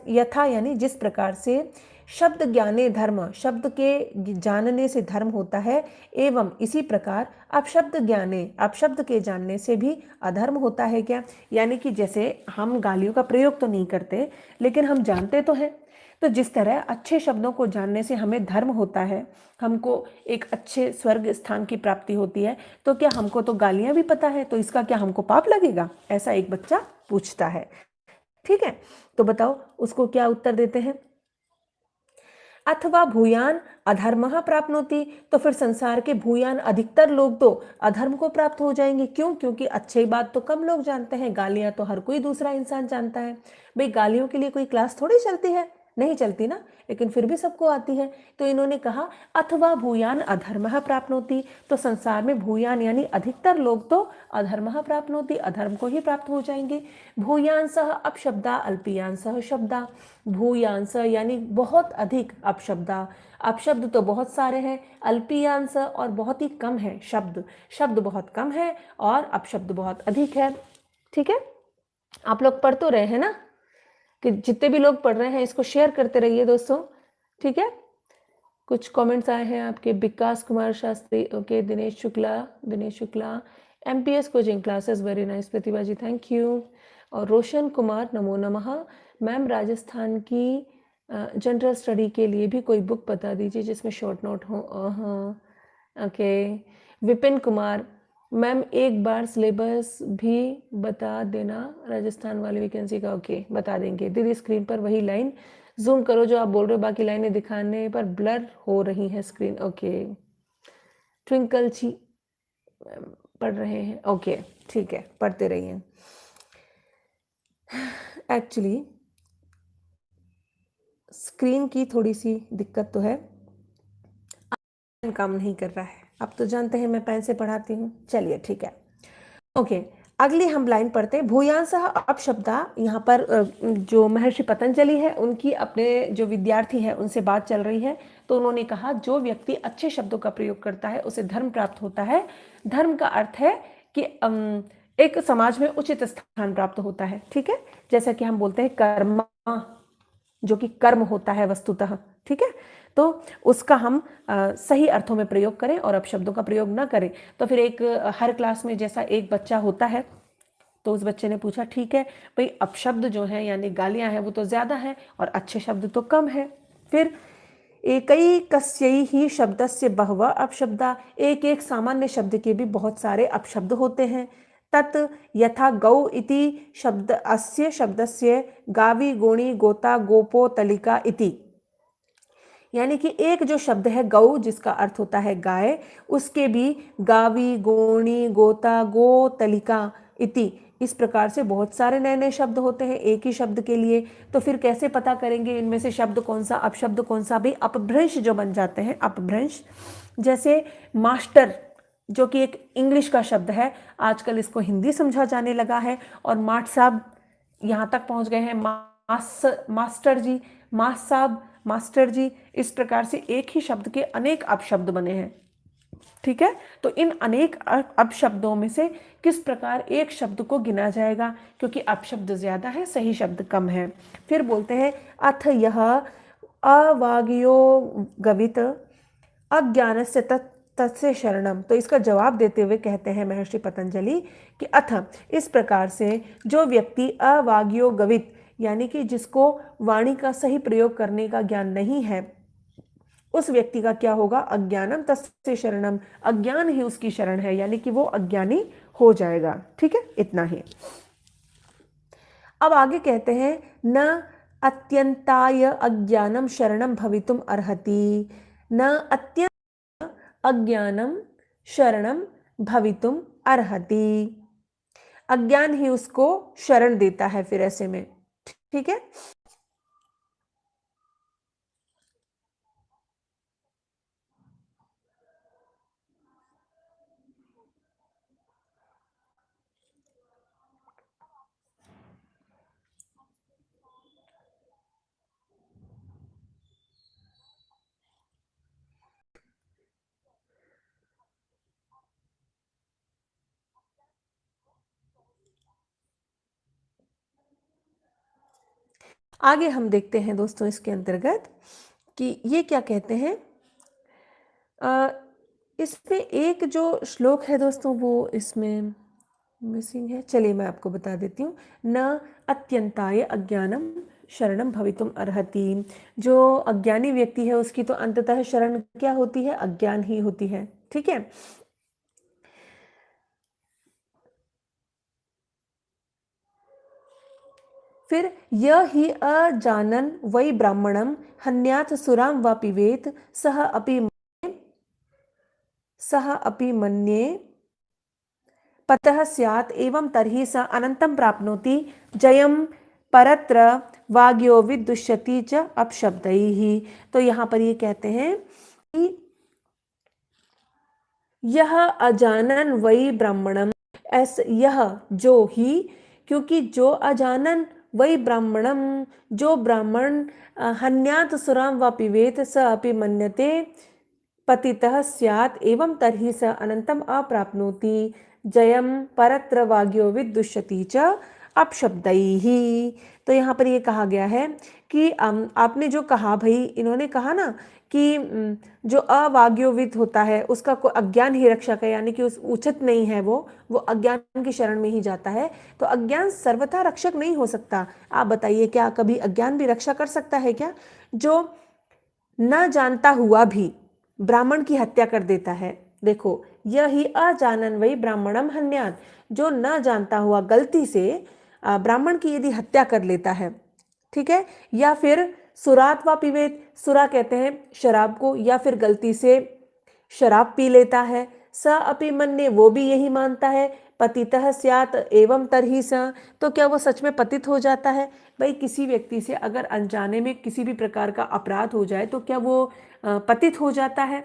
यथा यानी जिस प्रकार से शब्द ज्ञाने धर्म, शब्द के जानने से धर्म होता है, एवं इसी प्रकार अपशब्द ज्ञाने, अपशब्द के जानने से भी अधर्म होता है क्या। यानी कि जैसे हम गालियों का प्रयोग तो नहीं करते लेकिन हम जानते तो हैं, तो जिस तरह अच्छे शब्दों को जानने से हमें धर्म होता है, हमको एक अच्छे स्वर्ग स्थान की प्राप्ति होती है, तो क्या हमको तो गालियां भी पता है, तो इसका क्या हमको पाप लगेगा, ऐसा एक बच्चा पूछता है, ठीक है। तो बताओ उसको क्या उत्तर देते हैं। अथवा भूयान अधर्म प्राप्नोति, तो फिर संसार के भूयान अधिकतर लोग तो अधर्म को प्राप्त हो जाएंगे। क्यों, क्योंकि अच्छी बात तो कम लोग जानते हैं, गालियां तो हर कोई दूसरा इंसान जानता है। भाई गालियों के लिए कोई क्लास थोड़ी चलती है, नहीं चलती ना, लेकिन फिर भी सबको आती है। तो इन्होंने कहा अथवा भूयान अधर्म प्राप्नोति, तो संसार में भूयान यानी अधिकतर लोग तो अधर्म प्राप्नोति, अधर्म को ही प्राप्त हो जाएंगे। भूयांसः अपशब्दा अल्पीयांसः शब्दा, भूयांस यानी बहुत अधिक अपशब्दा, अपशब्द तो बहुत सारे हैं, अल्पीयांस और बहुत ही कम है शब्द, शब्द बहुत कम है और अपशब्द बहुत अधिक है, ठीक है। आप लोग पढ़ तो रहे हैं ना, कि जितने भी लोग पढ़ रहे हैं इसको शेयर करते रहिए दोस्तों, ठीक है। कुछ कमेंट्स आए हैं आपके, Vikas Kumar Shastri, okay, Dinesh Shukla, MPS coaching classes, very nice Pratibha ji, thank you. और रोशन कुमार, नमो नमः। मैम राजस्थान की जनरल स्टडी के लिए भी कोई बुक बता दीजिए जिसमें शॉर्ट नोट हो। हाँ, ओके। विपिन कुमार, मैम एक बार सिलेबस भी बता देना राजस्थान वाली वैकेंसी का। ओके, बता देंगे दीदी। स्क्रीन पर वही लाइन जूम करो जो आप बोल रहे हो, बाकी लाइनें दिखाने पर ब्लर हो रही हैं स्क्रीन। ओके, ट्विंकल जी पढ़ रहे हैं, ओके ठीक है, पढ़ते रहिए। एक्चुअली स्क्रीन की थोड़ी सी दिक्कत तो है, काम नहीं कर रहा है। आप तो जानते हैं मैं पेन से पढ़ाती हूँ, चलिए ठीक है, ओके। अगली हम लाइन पढ़ते हैं। भूयांसः अपशब्दा। यहाँ पर जो महर्षि पतंजलि है उनकी अपने जो विद्यार्थी है उनसे बात चल रही है, तो उन्होंने कहा जो व्यक्ति अच्छे शब्दों का प्रयोग करता है उसे धर्म प्राप्त होता है। धर्म का अर्थ है कि एक समाज में उचित स्थान प्राप्त होता है। ठीक है, जैसा कि हम बोलते हैं कर्म, जो कि कर्म होता है वस्तुतः। ठीक है, तो उसका हम सही अर्थों में प्रयोग करें और अपशब्दों का प्रयोग ना करें। तो फिर एक हर क्लास में जैसा एक बच्चा होता है, तो उस बच्चे ने पूछा ठीक है भाई, अपशब्द जो है यानी गालियां हैं वो तो ज्यादा है और अच्छे शब्द तो कम है। फिर एकैकस्यै शब्दस्य बहवः अपशब्दा। एक एक सामान्य शब्द के भी बहुत सारे अपशब्द होते हैं। तत् यथा गौ इति शब्द अस्य शब्दस्य गावी गोणी गोता गोपो तलिका इति। यानी कि एक जो शब्द है गौ, जिसका अर्थ होता है गाय, उसके भी गावी गोणी गोता गो तलिका इति, इस प्रकार से बहुत सारे नए नए शब्द होते हैं एक ही शब्द के लिए। तो फिर कैसे पता करेंगे इनमें से शब्द कौन सा अपशब्द कौन सा? भी अपभ्रंश जो बन जाते हैं, अपभ्रंश। जैसे मास्टर, जो कि एक इंग्लिश का शब्द है, आजकल इसको हिंदी समझा जाने लगा है और माट साहब यहाँ तक पहुँच गए हैं, मास्टर जी, मास साहब, मास्टर जी। इस प्रकार से एक ही शब्द के अनेक अपशब्द बने हैं। ठीक है, तो इन अनेक अपशब्दों में से किस प्रकार एक शब्द को गिना जाएगा, क्योंकि अपशब्द ज्यादा है, सही शब्द कम है। फिर बोलते हैं अथ यह अवाग्यो गवित अज्ञानस्य तस्य शरणम। तो इसका जवाब देते हुए कहते हैं महर्षि पतंजलि कि अथ, इस प्रकार से जो व्यक्ति अवाग्यो गवित, यानी कि जिसको वाणी का सही प्रयोग करने का ज्ञान नहीं है, उस व्यक्ति का क्या होगा? अज्ञानम तस्य शरणम, अज्ञान ही उसकी शरण है, यानी कि वो अज्ञानी हो जाएगा। ठीक है, इतना ही। अब आगे कहते हैं न अत्यंताय अज्ञानम शरणम भवितुम अर्हति। न अत्यंत अज्ञानम शरणम भवितुम अर्हति। अज्ञान ही उसको शरण देता है फिर ऐसे में। ठीक है, आगे हम देखते हैं दोस्तों इसके अंतर्गत कि ये क्या कहते हैं। इसमें एक जो श्लोक है दोस्तों वो इसमें मिसिंग है, चलिए मैं आपको बता देती हूँ। न अत्यंताय अज्ञानम शरणम भवितुम अर्हति। जो अज्ञानी व्यक्ति है उसकी तो अंततः शरण क्या होती है? अज्ञान ही होती है। ठीक है, फिर यह ही अजानन वै ब्राह्मणम हन्याथ सुराम व पिबेत सह अपि मन्ये पतः स्यात् एवं तर्हि स अनंतम प्राप्नोति जयम परत्र वाग्यो विदुष्यति च अपशब्दैः। तो यहाँ पर ये कहते हैं कि यह अजानन वै ब्राह्मणम, यह जो ही, क्योंकि जो अजानन वै ब्राह्मणम, जो ब्राह्मण हन्यात सुराम व पिबेत स अपि मन्यते पतितः स्यात् एवं तर्हि स अनंतम अप्राप्नोति जयम परत्र वाग्यो विदुष्यति च अपशब्दैः। तो यहाँ पर ये कहा गया है कि आपने जो कहा भाई, इन्होंने कहा ना कि जो अवाग्योविद होता है उसका कोई अज्ञान ही रक्षक है, यानी कि उस उचित नहीं है, वो अज्ञान की शरण में ही जाता है। तो अज्ञान सर्वथा रक्षक नहीं हो सकता। आप बताइए, क्या कभी अज्ञान भी रक्षा कर सकता है क्या? जो न जानता हुआ भी ब्राह्मण की हत्या कर देता है। देखो, यही अजानन वही ब्राह्मणम हन्यात, जो न जानता हुआ गलती से ब्राह्मण की यदि हत्या कर लेता है, ठीक है, या फिर सुरात व पिबेत, सुरा कहते हैं शराब को, या फिर गलती से शराब पी लेता है, स अपि मन्ये, वो भी यही मानता है, पतितः स्यात् एवं तरहि स, तो क्या वो सच में पतित हो जाता है? भाई, किसी व्यक्ति से अगर अनजाने में किसी भी प्रकार का अपराध हो जाए तो क्या वो पतित हो जाता है?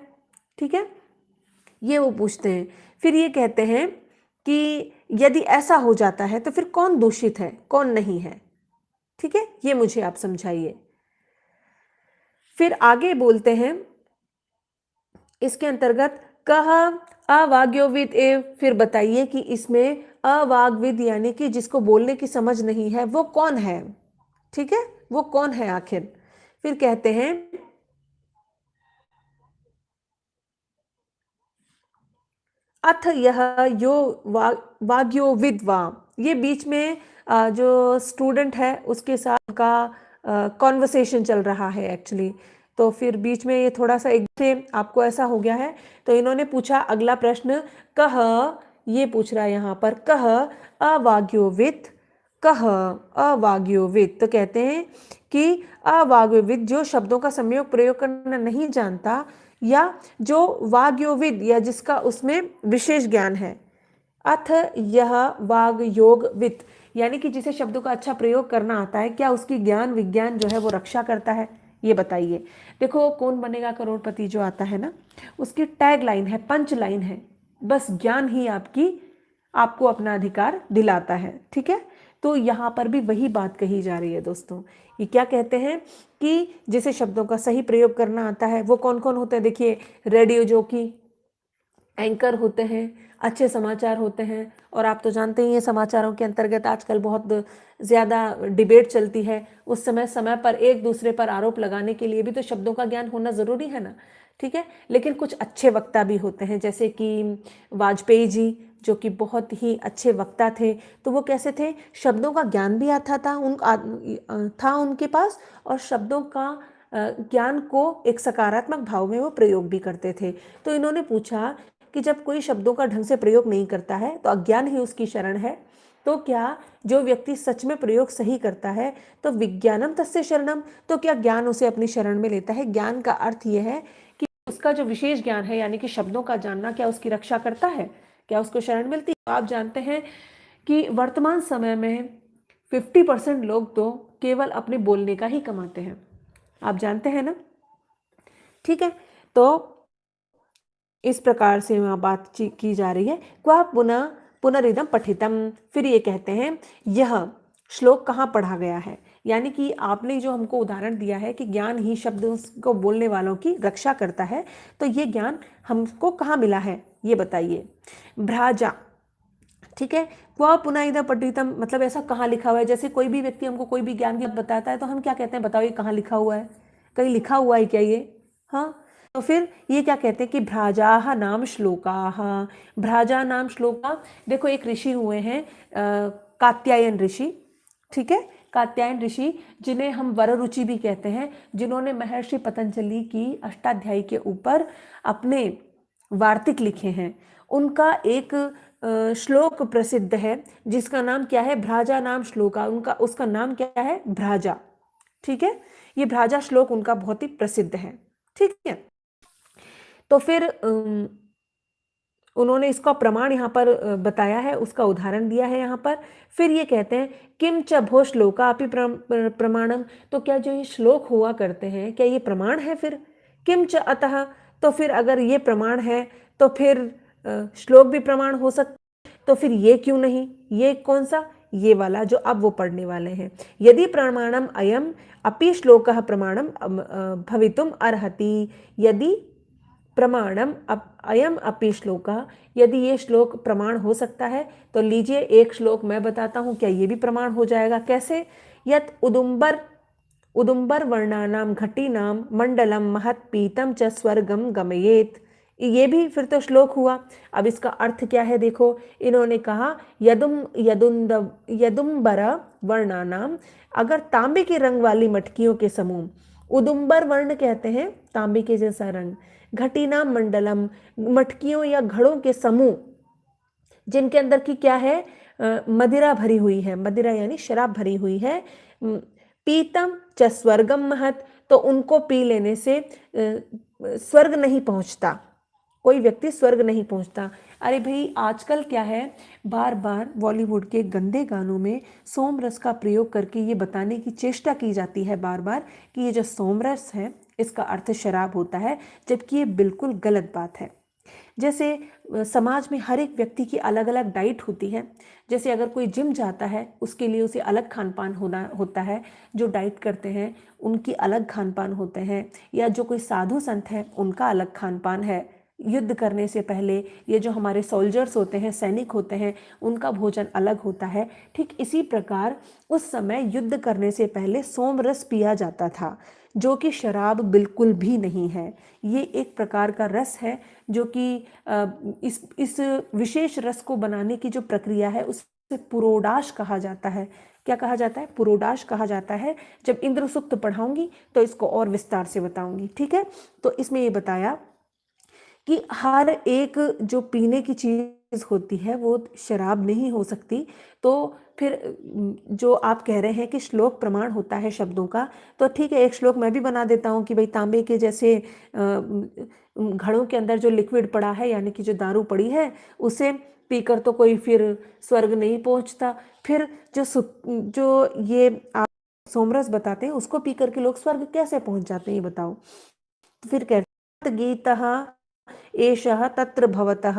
ठीक है, ये वो पूछते हैं। फिर ये कहते हैं कि यदि ऐसा हो जाता है तो फिर कौन दूषित है, कौन नहीं है। ठीक है, ये मुझे आप समझाइए। फिर आगे बोलते हैं इसके अंतर्गत, कह अवाग्योविद एव, फिर बताइए कि इसमें अवाग्विद यानी कि जिसको बोलने की समझ नहीं है वो कौन है। ठीक है, वो कौन है आखिर। फिर कहते हैं अथ यह यो वाग्योविद वा, ये बीच में जो स्टूडेंट है उसके साथ का कॉन्वर्सेशन चल रहा है एक्चुअली। तो फिर बीच में ये थोड़ा सा एक से आपको ऐसा हो गया है, तो इन्होंने पूछा अगला प्रश्न, कह, ये पूछ रहा है यहाँ पर, कह अवाग्योविद, कह अवाग्योविद। तो कहते हैं कि अवाग्योविद जो शब्दों का संयोग प्रयोग करना नहीं जानता, या जो वाग्योविद या जिसका उसमें विशेष ज्ञान है। अथ यह वाग योग वित्त, यानी कि जिसे शब्दों का अच्छा प्रयोग करना आता है, क्या उसकी ज्ञान विज्ञान जो है वो रक्षा करता है, ये बताइए। देखो कौन बनेगा करोड़पति जो आता है ना, उसकी टैग लाइन है, पंच लाइन है, बस ज्ञान ही आपको अपना अधिकार दिलाता है। ठीक है, तो यहाँ पर भी वही बात कही जा रही है दोस्तों। ये क्या कहते हैं कि जिसे शब्दों का सही प्रयोग करना आता है वो कौन कौन होते हैं। देखिए, रेडियो जॉकी, एंकर होते हैं, अच्छे समाचार होते हैं, और आप तो जानते ही हैं समाचारों के अंतर्गत आजकल बहुत ज़्यादा डिबेट चलती है। उस समय पर एक दूसरे पर आरोप लगाने के लिए भी तो शब्दों का ज्ञान होना ज़रूरी है ना। ठीक है, लेकिन कुछ अच्छे वक्ता भी होते हैं, जैसे कि वाजपेयी जी, जो कि बहुत ही अच्छे वक्ता थे। तो वो कैसे थे, शब्दों का ज्ञान भी आता था उनके पास, और शब्दों का ज्ञान को एक सकारात्मक भाव में वो प्रयोग भी करते थे। तो इन्होंने पूछा कि जब कोई शब्दों का ढंग से प्रयोग नहीं करता है तो अज्ञान ही उसकी शरण है, तो क्या जो व्यक्ति सच में प्रयोग सही करता है तो विज्ञानम तस्य शरणम, तो क्या ज्ञान उसे अपनी शरण में लेता है। ज्ञान का अर्थ यह है कि उसका जो विशेष ज्ञान है, यानी कि शब्दों का जानना, क्या उसकी रक्षा करता है, क्या उसको शरण मिलती है। तो आप जानते हैं कि वर्तमान समय में 50% लोग तो केवल अपने बोलने का ही कमाते हैं, आप जानते हैं ना। ठीक है, तो इस प्रकार से वहाँ बात की जा रही है। क्वा पुनः पुनरिदम पठितम, फिर ये कहते हैं यह श्लोक कहाँ पढ़ा गया है, यानी कि आपने जो हमको उदाहरण दिया है कि ज्ञान ही शब्द को बोलने वालों की रक्षा करता है, तो ये ज्ञान हमको कहाँ मिला है ये बताइए। भ्राजा, ठीक है, क्वा पुनः इदम पठितम मतलब ऐसा कहाँ लिखा हुआ है। जैसे कोई भी व्यक्ति हमको कोई भी ज्ञान की बात बताता है तो हम क्या कहते हैं, बताओ ये कहाँ लिखा हुआ है, कहीं लिखा हुआ है क्या ये। हाँ, तो फिर ये क्या कहते हैं कि भ्राजाः नाम श्लोकाः, भ्राजा नाम श्लोका। देखो एक ऋषि हुए हैं कात्यायन ऋषि, ठीक है, कात्यायन ऋषि, जिन्हें हम वररुचि भी कहते हैं, जिन्होंने महर्षि पतंजलि की अष्टाध्यायी के ऊपर अपने वार्तिक लिखे हैं। उनका एक श्लोक प्रसिद्ध है जिसका नाम क्या है, भ्राजा नाम श्लोका, उनका उसका नाम क्या है, भ्राजा। ठीक है, ये भ्राजा श्लोक उनका बहुत ही प्रसिद्ध है। ठीक है, तो फिर उन्होंने इसका प्रमाण यहाँ पर बताया है, उसका उदाहरण दिया है यहाँ पर। फिर ये कहते हैं किम च भो श्लोका अपि प्रमाणम, तो क्या जो ये श्लोक हुआ करते हैं क्या ये प्रमाण है फिर। किम च अतः, तो फिर अगर ये प्रमाण है तो फिर श्लोक भी प्रमाण हो सकता, तो फिर ये क्यों नहीं, ये कौन सा, ये वाला जो अब वो पढ़ने वाले हैं। यदि प्रमाणम अयम अपि श्लोकः प्रमाणम भवितुम अर्हति, यदि प्रमाणम अयम अपि श्लोकः, यदि ये श्लोक प्रमाण हो सकता है तो लीजिए एक श्लोक मैं बताता हूँ, क्या ये भी प्रमाण हो जाएगा। कैसे, यत उदुम्बर उदुम्बर वर्णानाम घटीनाम मंडलम महत पीतम च स्वर्गम गमयेत, ये भी फिर तो श्लोक हुआ। अब इसका अर्थ क्या है, देखो इन्होंने कहा यदुम्बर वर्णानाम, अगर तांबे के रंग वाली मटकियों के समूह, उदुम्बर वर्ण कहते हैं तांबे के जैसा रंग, घटीनाम मंडलम मटकियों या घड़ों के समूह, जिनके अंदर की क्या है, मदिरा भरी हुई है, मदिरा यानी शराब भरी हुई है। पीतम च स्वर्गम महत, तो उनको पी लेने से स्वर्ग नहीं पहुंचता, कोई व्यक्ति स्वर्ग नहीं पहुंचता। अरे भाई आजकल क्या है, बार बार बॉलीवुड के गंदे गानों में सोम रस का प्रयोग करके ये बताने की चेष्टा की जाती है बार बार कि ये जो सोम रस है इसका अर्थ शराब होता है, जबकि ये बिल्कुल गलत बात है। जैसे समाज में हर एक व्यक्ति की अलग अलग डाइट होती है। जैसे अगर कोई जिम जाता है उसके लिए उसे अलग खान पान होना होता है, जो डाइट करते हैं उनकी अलग खान पान होते हैं, या जो कोई साधु संत है उनका अलग खान पान है। युद्ध करने से पहले ये जो हमारे सोल्जर्स होते हैं, सैनिक होते हैं, उनका भोजन अलग होता है। ठीक इसी प्रकार उस समय युद्ध करने से पहले सोमरस पिया जाता था, जो कि शराब बिल्कुल भी नहीं है। ये एक प्रकार का रस है जो कि इस विशेष रस को बनाने की जो प्रक्रिया है उसे पुरोडाश कहा जाता है। क्या कहा जाता है? पुरोडाश कहा जाता है। जब इंद्र सूक्त पढ़ाऊंगी तो इसको और विस्तार से बताऊंगी। ठीक है, तो इसमें ये बताया कि हर एक जो पीने की चीज होती है वो शराब नहीं हो सकती। तो फिर जो आप कह रहे हैं कि श्लोक प्रमाण होता है शब्दों का, तो ठीक है, एक श्लोक मैं भी बना देता हूँ कि भाई तांबे के जैसे घड़ों के अंदर जो लिक्विड पड़ा है, यानी कि जो दारू पड़ी है, उसे पीकर तो कोई फिर स्वर्ग नहीं पहुंचता। फिर जो ये आप सोमरस बताते हैं उसको पीकर के लोग स्वर्ग कैसे पहुंच जाते हैं, ये बताओ। फिर कहते गीतः एषः तत्र भवतः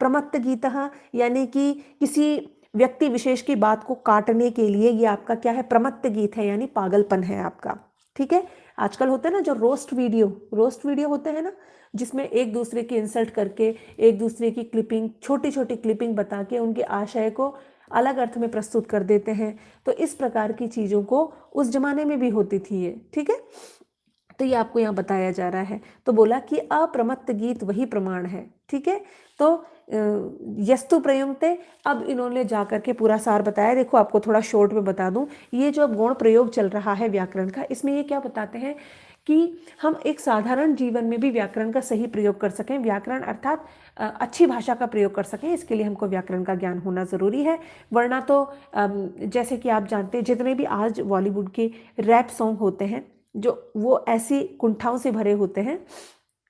प्रमत्त गीतः, यानी कि किसी व्यक्ति विशेष की बात को काटने के लिए ये आपका क्या है? प्रमत्त गीत है, यानी पागलपन है आपका। ठीक है, आजकल होते हैं ना जो रोस्ट वीडियो होते हैं ना, जिसमें एक दूसरे की इंसल्ट करके, एक दूसरे की क्लिपिंग, छोटी छोटी क्लिपिंग बता के उनके आशय को अलग अर्थ में प्रस्तुत कर देते हैं। तो इस प्रकार की चीज़ों को उस जमाने में भी होती थी ये। ठीक है, तो ये आपको यहाँ बताया जा रहा है। तो बोला कि अप्रमत्त गीत वही प्रमाण है। ठीक है, तो यस्तु प्रयुंक्ते, अब इन्होंने जाकर के पूरा सार बताया। देखो आपको थोड़ा शॉर्ट में बता दूं, ये जो अब गौण प्रयोग चल रहा है व्याकरण का, इसमें ये क्या बताते हैं कि हम एक साधारण जीवन में भी व्याकरण का सही प्रयोग कर सकें। व्याकरण अर्थात अच्छी भाषा का प्रयोग कर सकें, इसके लिए हमको व्याकरण का ज्ञान होना ज़रूरी है। वरना तो जैसे कि आप जानते हैं, जितने भी आज बॉलीवुड के रैप सॉन्ग होते हैं, जो वो ऐसी कुंठाओं से भरे होते हैं,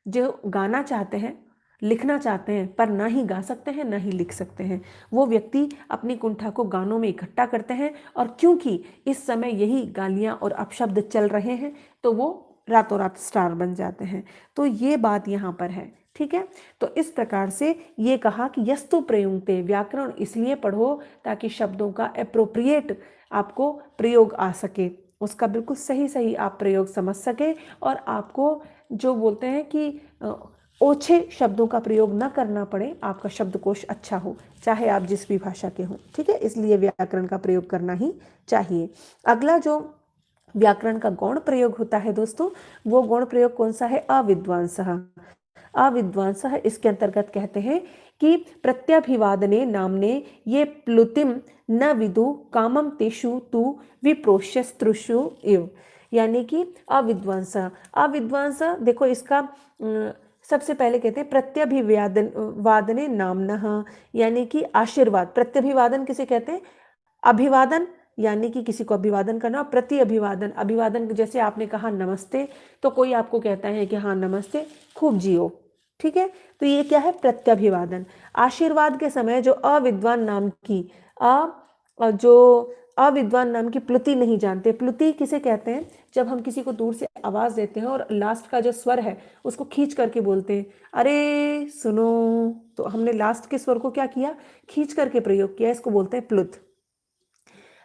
जो गाना चाहते हैं, लिखना चाहते हैं, पर ना ही गा सकते हैं ना ही लिख सकते हैं, वो व्यक्ति अपनी कुंठा को गानों में इकट्ठा करते हैं। और क्योंकि इस समय यही गालियाँ और अपशब्द चल रहे हैं, तो वो रातों रात स्टार बन जाते हैं। तो ये बात यहाँ पर है। ठीक है, तो इस प्रकार से ये कहा कि यस्तु प्रयुंक्ते, व्याकरण इसलिए पढ़ो ताकि शब्दों का एप्रोप्रिएट आपको प्रयोग आ सके, उसका बिल्कुल सही सही आप प्रयोग समझ सके, और आपको जो बोलते हैं कि ओछे शब्दों का प्रयोग न करना पड़े, आपका शब्दकोश अच्छा हो, चाहे आप जिस भी भाषा के हों। ठीक है, इसलिए व्याकरण का प्रयोग करना ही चाहिए। अगला जो व्याकरण का गौण प्रयोग होता है दोस्तों, वो गौण प्रयोग कौन सा है? अविद्वांसः। अविद्वांसः इसके अंतर्गत कहते हैं कि प्रत्यभिवादने नामने ये प्लुतिम न विदु कामम तेषु तु विप्रोष्यस्त्रुषु इव, यानी कि अविद्वांस। अविद्वांस देखो इसका सबसे पहले कहते हैं प्रत्यभिवादन वादने नामनः, यानी कि आशीर्वाद। प्रत्यभिवादन किसे कहते हैं? अभिवादन, यानी कि किसी को अभिवादन करना। प्रति अभिवादन, अभिवादन जैसे आपने कहा नमस्ते, तो कोई आपको कहता है कि हाँ नमस्ते, खूब जियो। ठीक है, तो ये क्या है? प्रत्यभिवादन। आशीर्वाद के समय जो अविद्वान नाम की अविद्वान नाम की प्लुति नहीं जानते। प्लुति किसे कहते हैं? जब हम किसी को दूर से आवाज देते हैं और लास्ट का जो स्वर है उसको खींच करके बोलते हैं, अरे सुनो, तो हमने लास्ट के स्वर को क्या किया? खींच करके प्रयोग किया, इसको बोलते हैं प्लुत।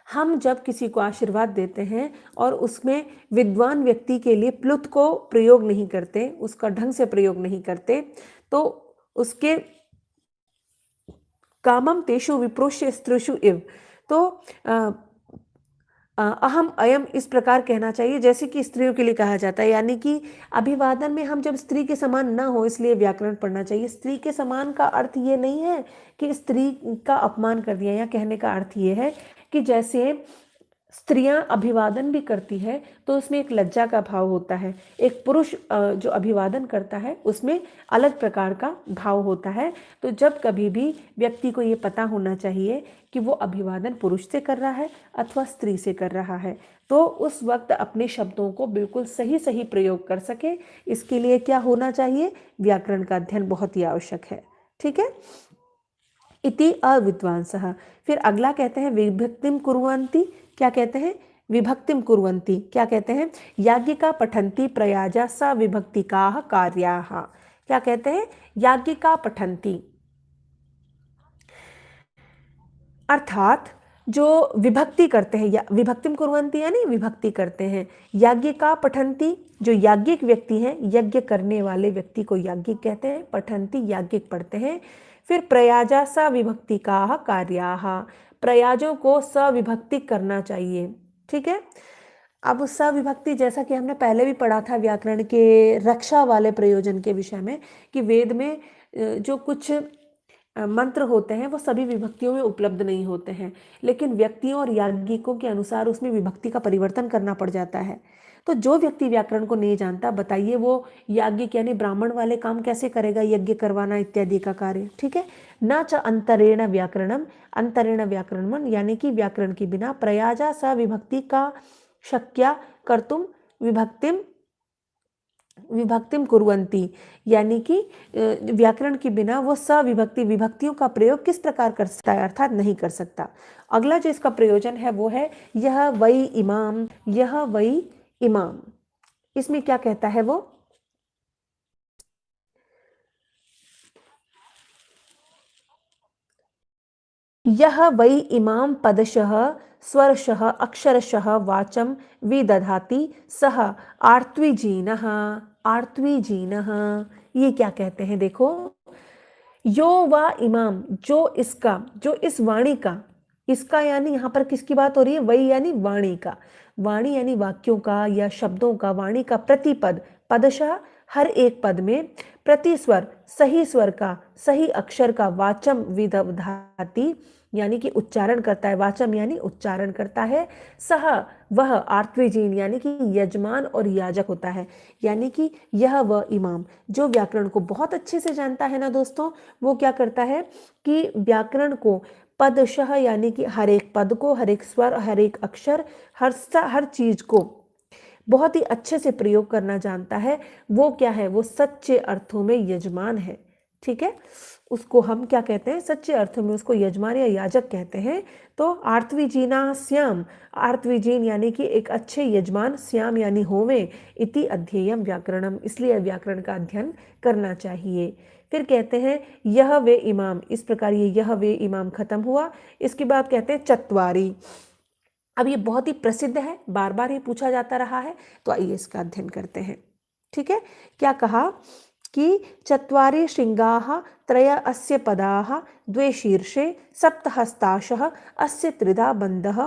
हम जब किसी को आशीर्वाद देते हैं और उसमें विद्वान व्यक्ति के लिए प्लुत को प्रयोग नहीं करते, उसका ढंग से प्रयोग नहीं करते, तो उसके कामम तेषु विप्रोष्य स्त्रीषु इव, तो अहम अयम इस प्रकार कहना चाहिए जैसे कि स्त्रियों के लिए कहा जाता है। यानी कि अभिवादन में हम जब स्त्री के समान ना हो, इसलिए व्याकरण पढ़ना चाहिए। स्त्री के समान का अर्थ ये नहीं है कि स्त्री का अपमान कर दिया, या कहने का अर्थ ये है कि जैसे स्त्रियां अभिवादन भी करती है तो उसमें एक लज्जा का भाव होता है। एक पुरुष जो अभिवादन करता है उसमें अलग प्रकार का भाव होता है। तो जब कभी भी व्यक्ति को ये पता होना चाहिए कि वो अभिवादन पुरुष से कर रहा है अथवा स्त्री से कर रहा है, तो उस वक्त अपने शब्दों को बिल्कुल सही सही प्रयोग कर सके, इसके लिए क्या होना चाहिए? व्याकरण का अध्ययन बहुत ही आवश्यक है। ठीक है, इति अविद्वांसः। फिर अगला कहते हैं विभक्तिम कुर्वन्ति। क्या कहते हैं? विभक्तिम कुर्वन्ति। क्या कहते हैं? याज्ञिका पठन्ति प्रयाजा स विभक्तिकाः कार्याः। क्या कहते हैं, याज्ञिका पठन्ति, अर्थात जो विभक्ति करते हैं, या विभक्तिम कुर्वन्ति यानी विभक्ति करते हैं, याज्ञिका पठन्ति जो याज्ञिक व्यक्ति हैं, यज्ञ करने वाले व्यक्ति को याज्ञिक कहते हैं, पठन्ति याज्ञिक पढ़ते हैं। फिर प्रयाजा सविभक्तिकाः कार्याः, प्रयाजों को सविभक्ति करना चाहिए, ठीक है। अब सविभक्ति जैसा कि हमने पहले भी पढ़ा था व्याकरण के रक्षा वाले प्रयोजन के विषय में, कि वेद में जो कुछ मंत्र होते हैं वो सभी विभक्तियों में उपलब्ध नहीं होते हैं, लेकिन व्यक्तियों और याज्ञिकों के अनुसार उसमें विभक्ति का परिवर्तन करना पड़ जाता है। तो जो व्यक्ति व्याकरण को नहीं जानता, बताइए वो याज्ञिक यानी ब्राह्मण वाले काम कैसे करेगा, यज्ञ करवाना इत्यादि का कार्य, ठीक है। न च अंतरेण व्याकरणम, अंतरेण व्याकरणम यानी कि व्याकरण के बिना प्रयाजा स विभक्ति का शक्या कर्तुम विभक्तिम कुर्वन्ति, यानी कि व्याकरण के बिना वो सविभक्ति विभक्तियों का प्रयोग किस प्रकार कर सकता है, अर्थात नहीं कर सकता। अगला जो इसका प्रयोजन है वो है यह वै इमाम, यह वै इमाम। इसमें क्या कहता है वो, यह वै इमाम पदशः स्वरशः अक्षरशः वाचम विदधाति सह आर्त्विजीनः, आर्त्विजीनः। ये क्या कहते हैं, देखो, यो वा इमाम, जो इसका, जो इस वाणी का, इसका यानी यहाँ पर किसकी बात हो रही है, वही यानी वाणी का, वाणी यानी वाक्यों का या शब्दों का, वाणी का प्रतिपद, पदशः हर एक पद में, प्रति स्वर सही स्वर का, सही अक्षर का, वाचम विदधाति यानी कि उच्चारण करता है, वाचम यानी उच्चारण करता है, सह वह आर्त्विजीन यानी कि यजमान और याजक होता है, यानी कि यह वह इमाम जो व्याकरण को बहुत अच्छे से जानता है ना दोस्तों, वो क्या करता है कि व्याकरण को पदशः यानी कि हर एक पद को, हर एक स्वर, हर एक अक्षर, हर चीज को बहुत ही अच्छे से प्रयोग करना जानता है। वो क्या है, वो सच्चे अर्थों में यजमान है, ठीक है। उसको हम क्या कहते हैं, सच्चे अर्थों में उसको यजमान या याजक कहते हैं। तो आर्त्विजीना श्याम, आर्त्विजीन यानी कि एक अच्छे यजमान, श्याम यानी होवे, इति अध्येयम व्याकरणम, इसलिए व्याकरण का अध्ययन करना चाहिए। फिर कहते हैं यह वे इमाम, इस प्रकार ये यह वे इमाम खत्म हुआ। इसके बाद कहते हैं चत्वारी। अब ये बहुत ही प्रसिद्ध है, बार बार ये पूछा जाता रहा है, तो आइए इसका अध्ययन करते हैं, ठीक है। क्या कहा कि चत्वारि शृंगाः त्रय अस्य पदाः द्वे शीर्षे सप्तहस्ताशः अस्य त्रिधा बन्धः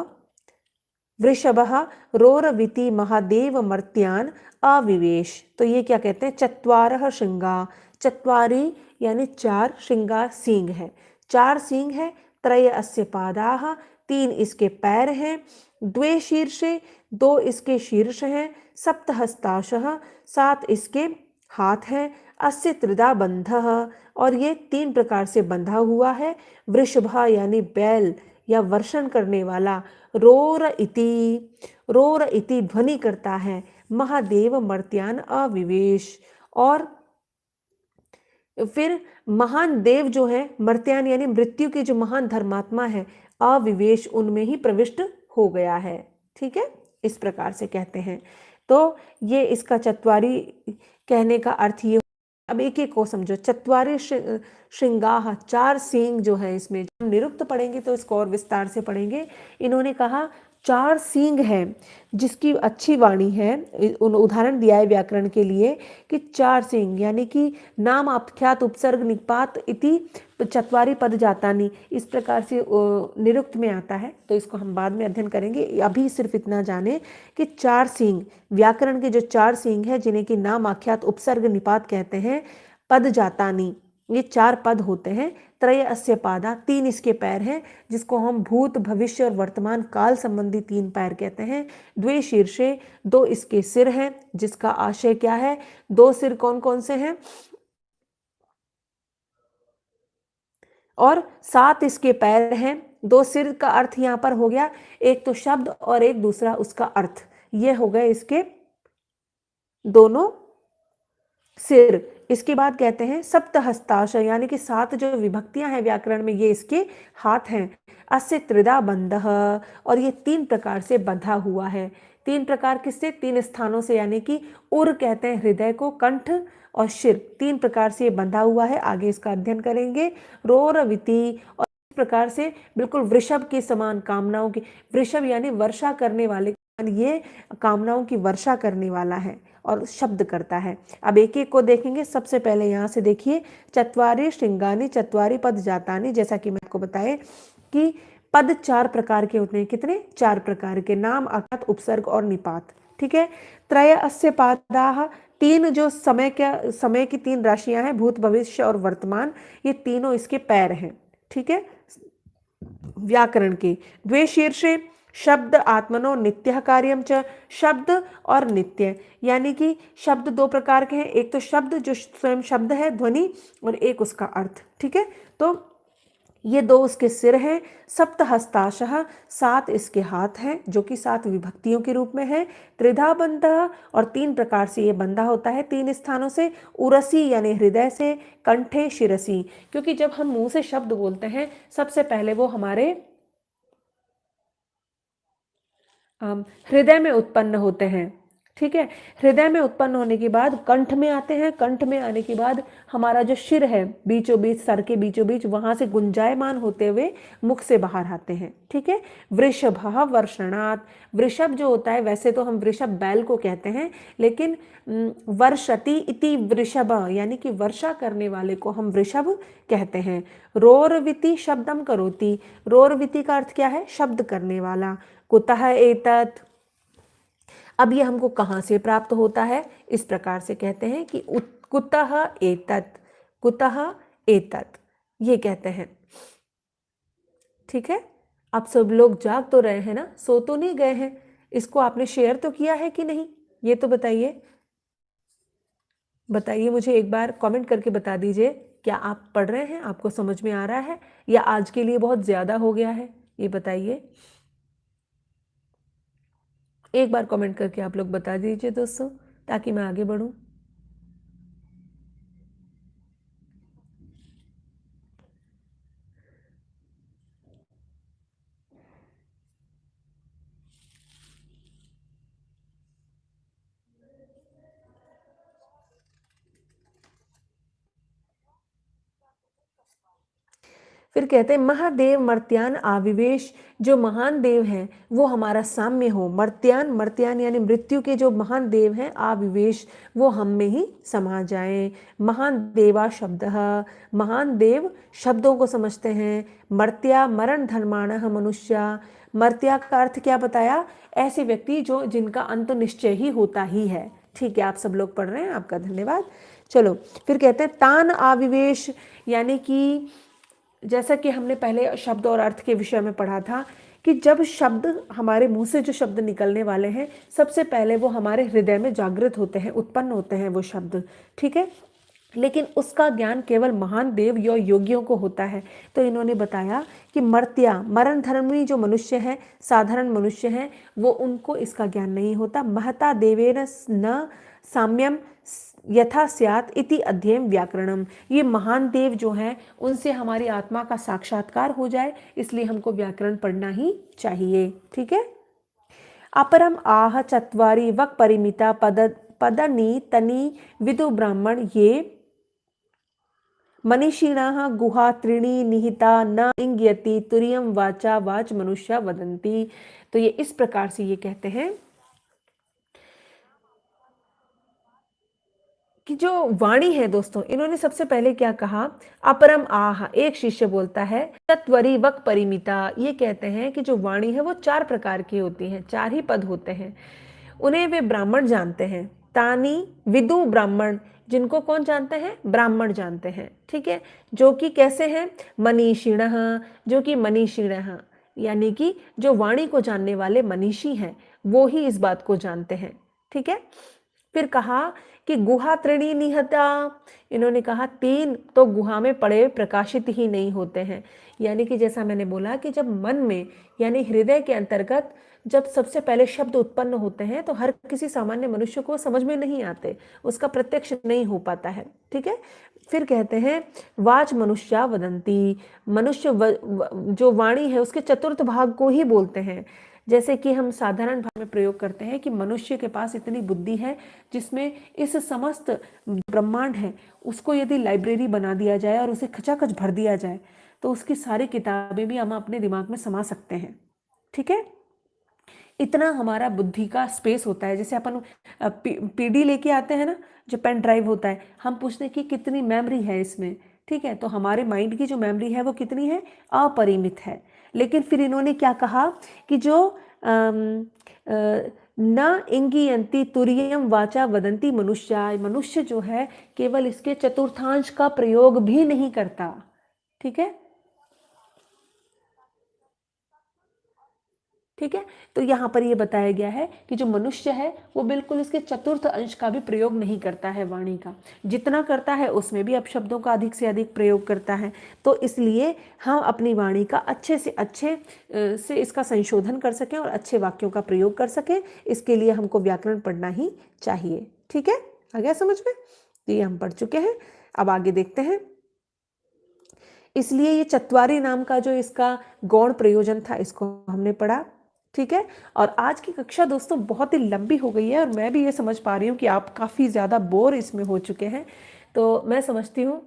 वृषभः रोरविति महादेव मर्त्यान अविवेश। तो ये क्या कहते हैं, चत्वारः शृंगा, चत्वारी यानी चार, शृंगा सींग है, चार सींग है, त्रय अस्य पादाः तीन इसके पैर हैं, द्वे शीर्षे दो इसके शीर्ष हैं, सप्तहस्ताशः सात इसके हाथ हैं, अस्य त्रिधा बंधः और ये तीन प्रकार से बंधा हुआ है, वृषभ यानी बैल या वर्षण करने वाला, रोर इति ध्वनि करता है, महादेव मर्त्यान अविवेश, और फिर महान देव जो है, मर्त्यान यानी मृत्यु के जो महान धर्मात्मा है, अविवेश उनमें ही प्रविष्ट हो गया है, ठीक है, इस प्रकार से कहते हैं। तो ये इसका चत्वारी कहने का अर्थ ये। अब एक एक को समझो, चत्वारि श्रृंगाः, चार सींग जो है, इसमें हम निरुक्त पढ़ेंगे तो इसको और विस्तार से पढ़ेंगे। इन्होंने कहा चार सींग है जिसकी अच्छी वाणी है, उदाहरण दिया है व्याकरण के लिए कि चार सींग यानी कि नाम आख्यात उपसर्ग निपात इति चत्वारी पद जातानी, इस प्रकार से निरुक्त में आता है, तो इसको हम बाद में अध्ययन करेंगे। अभी सिर्फ इतना जाने कि चार सींग, व्याकरण के जो चार सींग है जिन्हें कि नाम आख्यात उपसर्ग निपात कहते हैं, पद जातानी, ये चार पद होते हैं। त्रय अस्य पादा, तीन इसके पैर हैं जिसको हम भूत भविष्य और वर्तमान काल संबंधी तीन पैर कहते हैं। द्वे शीर्षे, दो इसके सिर हैं जिसका आशय क्या है, दो सिर कौन कौन से हैं, और सात इसके पैर हैं। दो सिर का अर्थ यहाँ पर हो गया एक तो शब्द और एक दूसरा उसका अर्थ, ये हो गए इसके दोनों सिर। इसके बाद कहते हैं सप्तहस्ताश यानी कि सात जो विभक्तियां हैं व्याकरण में, ये इसके हाथ हैं। अस्य त्रिधा बंधः, और ये तीन प्रकार से बंधा हुआ है। तीन प्रकार किससे, तीन स्थानों से, यानी कि उर कहते हैं हृदय को, कंठ और शिर, 3 प्रकार से ये बंधा हुआ है। आगे इसका अध्ययन करेंगे। रोरविति, और इस प्रकार से बिल्कुल वृषभ के समान कामनाओं की, वृषभ यानी वर्षा करने वाले, ये कामनाओं की वर्षा करने वाला है और शब्द करता है। अब एक एक को देखेंगे। सबसे पहले यहाँ से देखिए, चत्वारि श्रृंगानि चत्वारि पद जातानि। जैसा कि मैं आपको बताए कि पद 4 प्रकार के होते हैं। कितने? 4 प्रकार के। नाम, अकथ, उपसर्ग और निपात। ठीक है। त्रय अस्य पादाः, 3 जो समय की 3 राशियां हैं, भूत, भविष्य और वर्तमान, ये तीनों इसके पैर हैं। ठीक है, व्याकरण के। द्वे शीर्षे शब्द आत्मनो नित्य कार्यम च, शब्द और नित्य, यानी कि शब्द 2 प्रकार के हैं। एक तो शब्द जो स्वयं शब्द है, ध्वनि, और एक उसका अर्थ। ठीक है, तो ये 2 उसके सिर हैं। सप्तहस्ताशः, 7 इसके हाथ हैं, जो कि 7 विभक्तियों के रूप में है। त्रिधा बंधः, और 3 प्रकार से ये बंधा होता है, 3 स्थानों से। उरसी यानी हृदय से, कंठे, शिरसी, क्योंकि जब हम मुंह से शब्द बोलते हैं सबसे पहले वो हमारे हृदय में उत्पन्न होते हैं। ठीक है, हृदय में उत्पन्न होने के बाद कंठ में आते हैं। कंठ में आने के बाद हमारा जो शिर है, बीचों बीच, सर के बीचों बीच, वहां से गुंजायमान होते हुए मुख से बाहर आते हैं। ठीक है। वृषभः वर्षणात्, वृषभ जो होता है, वैसे तो हम वृषभ बैल को कहते हैं, लेकिन वर्षति इति वृषभ, यानी कि वर्षा करने वाले को हम वृषभ कहते हैं। रोरविति शब्दम करोति, रोरविति का अर्थ क्या है? शब्द करने वाला। कुतः एतत्, अब ये हमको कहाँ से प्राप्त होता है? इस प्रकार से कहते हैं कि कुतः एतत्, कुतः एतत्, ये कहते हैं। ठीक है, आप सब लोग जाग तो रहे हैं ना, सो तो नहीं गए हैं? इसको आपने शेयर तो किया है कि नहीं, ये तो बताइए। बताइए मुझे, एक बार कमेंट करके बता दीजिए, क्या आप पढ़ रहे हैं? आपको समझ में आ रहा है या आज के लिए बहुत ज़्यादा हो गया है? ये बताइए, एक बार कमेंट करके आप लोग बता दीजिए दोस्तों, ताकि मैं आगे बढ़ूं। फिर कहते हैं महादेव मर्त्यान आविवेश, जो महान देव हैं वो हमारा साम्य हो। मर्त्यान, मर्त्यान यानी मृत्यु के जो महान देव हैं, आविवेश, वो हम में ही समा जाएं। महान देवा शब्द, महान देव शब्दों को समझते हैं। मर्त्या मरण धर्माणः मनुष्य, मर्त्या का अर्थ क्या बताया? ऐसे व्यक्ति जो जिनका अंत निश्चय ही होता ही है। ठीक है, आप सब लोग पढ़ रहे हैं, आपका धन्यवाद। चलो फिर कहते हैं तान आविवेश, यानी कि जैसा कि हमने पहले शब्द और अर्थ के विषय में पढ़ा था कि जब शब्द, हमारे मुंह से जो शब्द निकलने वाले हैं, सबसे पहले वो हमारे हृदय में जागृत होते हैं, उत्पन्न होते हैं वो शब्द। ठीक है, लेकिन उसका ज्ञान केवल महान देव या योगियों को होता है। तो इन्होंने बताया कि मर्त्या, मरण धर्मी जो मनुष्य हैं, साधारण मनुष्य हैं, वो उनको इसका ज्ञान नहीं होता। महता देवेन न साम्यम यथा स्यात् इति अध्ययन व्याकरणम, ये महान देव जो हैं उनसे हमारी आत्मा का साक्षात्कार हो जाए, इसलिए हमको व्याकरण पढ़ना ही चाहिए। ठीक है। अपरम आह चत्वारि वक परिमिता पदनी तनी विदु ब्राह्मण, ये मनीषिणः गुहा त्रीणि निहिता न इंग्यति तुर्यम वाचा वाच मनुष्य वदन्ति। तो ये इस प्रकार से ये कहते हैं कि जो वाणी है दोस्तों, इन्होंने सबसे पहले क्या कहा? अपरम आह, एक शिष्य बोलता है, तत्वरी वक परिमिता, ये कहते हैं कि जो वाणी है वो 4 प्रकार की होती है, 4 ही पद होते हैं, उन्हें वे ब्राह्मण जानते हैं। तानी विदु ब्राह्मण, जिनको कौन जानते हैं? ब्राह्मण जानते हैं। ठीक है, जो कि कैसे हैं? मनीषिणः, जो कि मनीषिणः, यानी कि जो वाणी को जानने वाले मनीषी हैं, वो ही इस बात को जानते हैं। ठीक है, फिर कहा कि गुहा त्रीणि निहता, इन्होंने कहा 3 तो गुहा में पड़े प्रकाशित ही नहीं होते हैं। यानी कि जैसा मैंने बोला कि जब मन में, यानी हृदय के अंतर्गत जब सबसे पहले शब्द उत्पन्न होते हैं तो हर किसी सामान्य मनुष्य को समझ में नहीं आते, उसका प्रत्यक्ष नहीं हो पाता है। ठीक है, फिर कहते हैं वाच मनुष्या वदंती, मनुष्य जो वाणी है उसके चतुर्थ भाग को ही बोलते हैं। जैसे कि हम साधारण भाषा में प्रयोग करते हैं कि मनुष्य के पास इतनी बुद्धि है जिसमें इस समस्त ब्रह्मांड है उसको यदि लाइब्रेरी बना दिया जाए और उसे खचाखच भर दिया जाए तो उसकी सारी किताबें भी हम अपने दिमाग में समा सकते हैं। ठीक है, इतना हमारा बुद्धि का स्पेस होता है। जैसे अपन पीडी लेके आते हैं ना, जो पेन ड्राइव होता है, हम पूछते हैं कि कितनी मेमोरी है इसमें। ठीक है, तो हमारे माइंड की जो मेमोरी है वो कितनी है, अपरिमित है। लेकिन फिर इन्होंने क्या कहा कि जो न इंगियंती तुरियम वाचा वदंती मनुष्य, मनुष्य जो है केवल इसके चतुर्थांश का प्रयोग भी नहीं करता। ठीक है, ठीक है, तो यहाँ पर ये बताया गया है कि जो मनुष्य है वो बिल्कुल इसके चतुर्थ अंश का भी प्रयोग नहीं करता है वाणी का। जितना करता है उसमें भी अपशब्दों का अधिक से अधिक प्रयोग करता है। तो इसलिए हम अपनी वाणी का अच्छे से अच्छे से इसका संशोधन कर सकें और अच्छे वाक्यों का प्रयोग कर सकें, इसके लिए हमको व्याकरण पढ़ना ही चाहिए। ठीक है, आ गया समझ में? तो ये हम पढ़ चुके हैं, अब आगे देखते हैं। इसलिए ये चत्वारी नाम का जो इसका गौण प्रयोजन था इसको हमने पढ़ा। ठीक है, और आज की कक्षा दोस्तों बहुत ही लंबी हो गई है और मैं भी ये समझ पा रही हूँ कि आप काफ़ी ज़्यादा बोर इसमें हो चुके हैं। तो मैं समझती हूँ,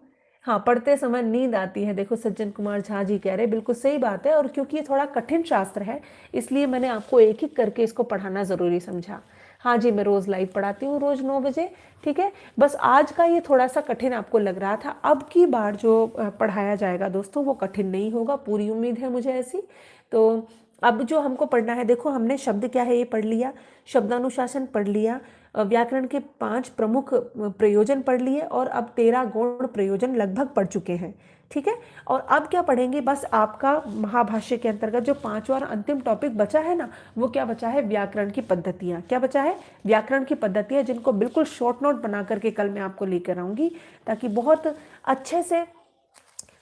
हाँ, पढ़ते समय नींद आती है, देखो सज्जन कुमार झा जी कह रहे, बिल्कुल सही बात है। और क्योंकि ये थोड़ा कठिन शास्त्र है इसलिए मैंने आपको एक एक करके इसको पढ़ाना ज़रूरी समझा। हाँ जी, मैं रोज़ लाइव पढ़ाती हूँ, रोज़ 9 बजे। ठीक है, बस आज का ये थोड़ा सा कठिन आपको लग रहा था। अब की बार जो पढ़ाया जाएगा दोस्तों वो कठिन नहीं होगा, पूरी उम्मीद है मुझे ऐसी। तो अब जो हमको पढ़ना है, देखो हमने शब्द क्या है ये पढ़ लिया, शब्दानुशासन पढ़ लिया, व्याकरण के 5 प्रमुख प्रयोजन पढ़ लिए और अब 13 गौण प्रयोजन लगभग पढ़ चुके हैं। ठीक है, और अब क्या पढ़ेंगे, बस आपका महाभाष्य के अंतर्गत जो 5वां और अंतिम टॉपिक बचा है ना, वो क्या बचा है, व्याकरण की पद्धतियाँ। क्या बचा है, व्याकरण की पद्धतियाँ, जिनको बिल्कुल शॉर्ट नोट बना करके कल मैं आपको लेकर आऊँगी ताकि बहुत अच्छे से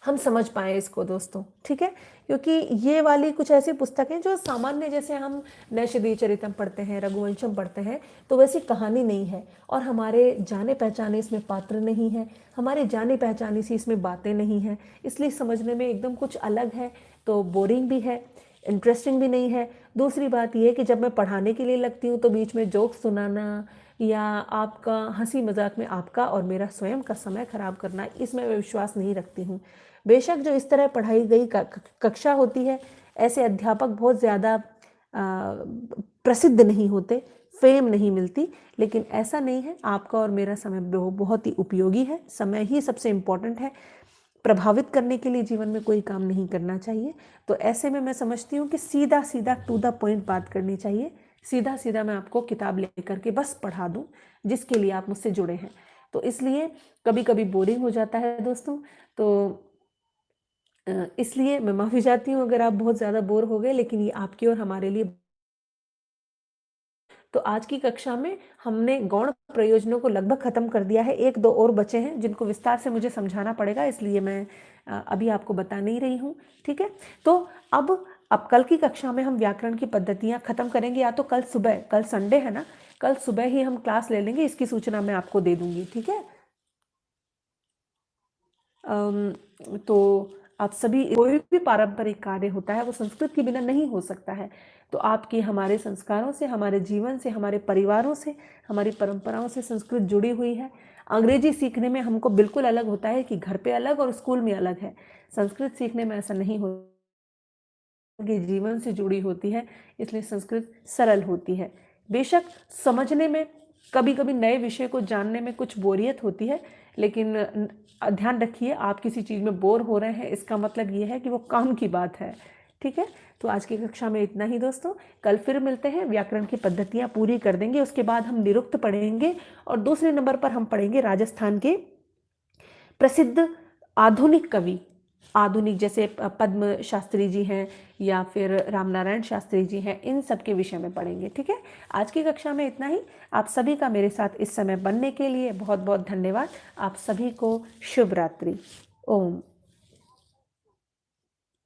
हम समझ पाए इसको दोस्तों। ठीक है, क्योंकि ये वाली कुछ ऐसी पुस्तकें जो सामान्य, जैसे हम नैषधीय चरितम पढ़ते हैं, रघुवंशम पढ़ते हैं, तो वैसी कहानी नहीं है और हमारे जाने पहचाने इसमें पात्र नहीं है, हमारे जाने पहचाने सी इसमें बातें नहीं हैं, इसलिए समझने में एकदम कुछ अलग है, तो बोरिंग भी है, इंटरेस्टिंग भी नहीं है। दूसरी बात यह कि जब मैं पढ़ाने के लिए लगती हूँ तो बीच में जोक सुनाना या आपका हंसी मजाक में आपका और मेरा स्वयं का समय खराब करना, इसमें मैं विश्वास नहीं रखती हूँ। बेशक जो इस तरह पढ़ाई गई कक्षा होती है, ऐसे अध्यापक बहुत ज़्यादा प्रसिद्ध नहीं होते, फेम नहीं मिलती, लेकिन ऐसा नहीं है। आपका और मेरा समय बहुत ही उपयोगी है, समय ही सबसे इम्पोर्टेंट है। प्रभावित करने के लिए जीवन में कोई काम नहीं करना चाहिए। तो ऐसे में मैं समझती हूँ कि सीधा सीधा टू द पॉइंट बात करनी चाहिए, सीधा सीधा मैं आपको किताब लेकर के बस पढ़ा दूँ जिसके लिए आप मुझसे जुड़े हैं। तो इसलिए कभी कभी बोरिंग हो जाता है दोस्तों, तो इसलिए मैं माफ़ी चाहती हूँ अगर आप बहुत ज़्यादा बोर हो गए, लेकिन ये आपकी और हमारे लिए। तो आज की कक्षा में हमने गौण प्रयोजनों को लगभग खत्म कर दिया है, 1-2 और बचे हैं जिनको विस्तार से मुझे समझाना पड़ेगा, इसलिए मैं अभी आपको बता नहीं रही हूँ। ठीक है, तो अब कल की कक्षा में हम व्याकरण की पद्धतियाँ खत्म करेंगे, या तो कल सुबह, कल संडे है ना, कल सुबह ही हम क्लास ले लेंगे, इसकी सूचना मैं आपको दे दूंगी। ठीक है, तो आप सभी, कोई भी पारंपरिक कार्य होता है वो संस्कृत के बिना नहीं हो सकता है। तो आपकी, हमारे संस्कारों से, हमारे जीवन से, हमारे परिवारों से, हमारी परंपराओं से संस्कृत जुड़ी हुई है। अंग्रेजी सीखने में हमको बिल्कुल अलग होता है कि घर पे अलग और स्कूल में अलग है। संस्कृत सीखने में ऐसा नहीं होता कि जीवन से जुड़ी होती है, इसलिए संस्कृत सरल होती है। बेशक समझने में, कभी कभी नए विषय को जानने में कुछ बोरियत होती है, लेकिन ध्यान रखिए, आप किसी चीज़ में बोर हो रहे हैं इसका मतलब ये है कि वो काम की बात है। ठीक है, तो आज की कक्षा में इतना ही दोस्तों, कल फिर मिलते हैं, व्याकरण की पद्धतियाँ पूरी कर देंगे, उसके बाद हम निरुक्त पढ़ेंगे और दूसरे नंबर पर हम पढ़ेंगे राजस्थान के प्रसिद्ध आधुनिक कवि, आधुनिक जैसे पद्म शास्त्री जी हैं या फिर रामनारायण शास्त्री जी हैं, इन सब के विषय में पढ़ेंगे। ठीक है, आज की कक्षा में इतना ही। आप सभी का मेरे साथ इस समय बनने के लिए बहुत बहुत धन्यवाद। आप सभी को शुभ रात्रि। ओम।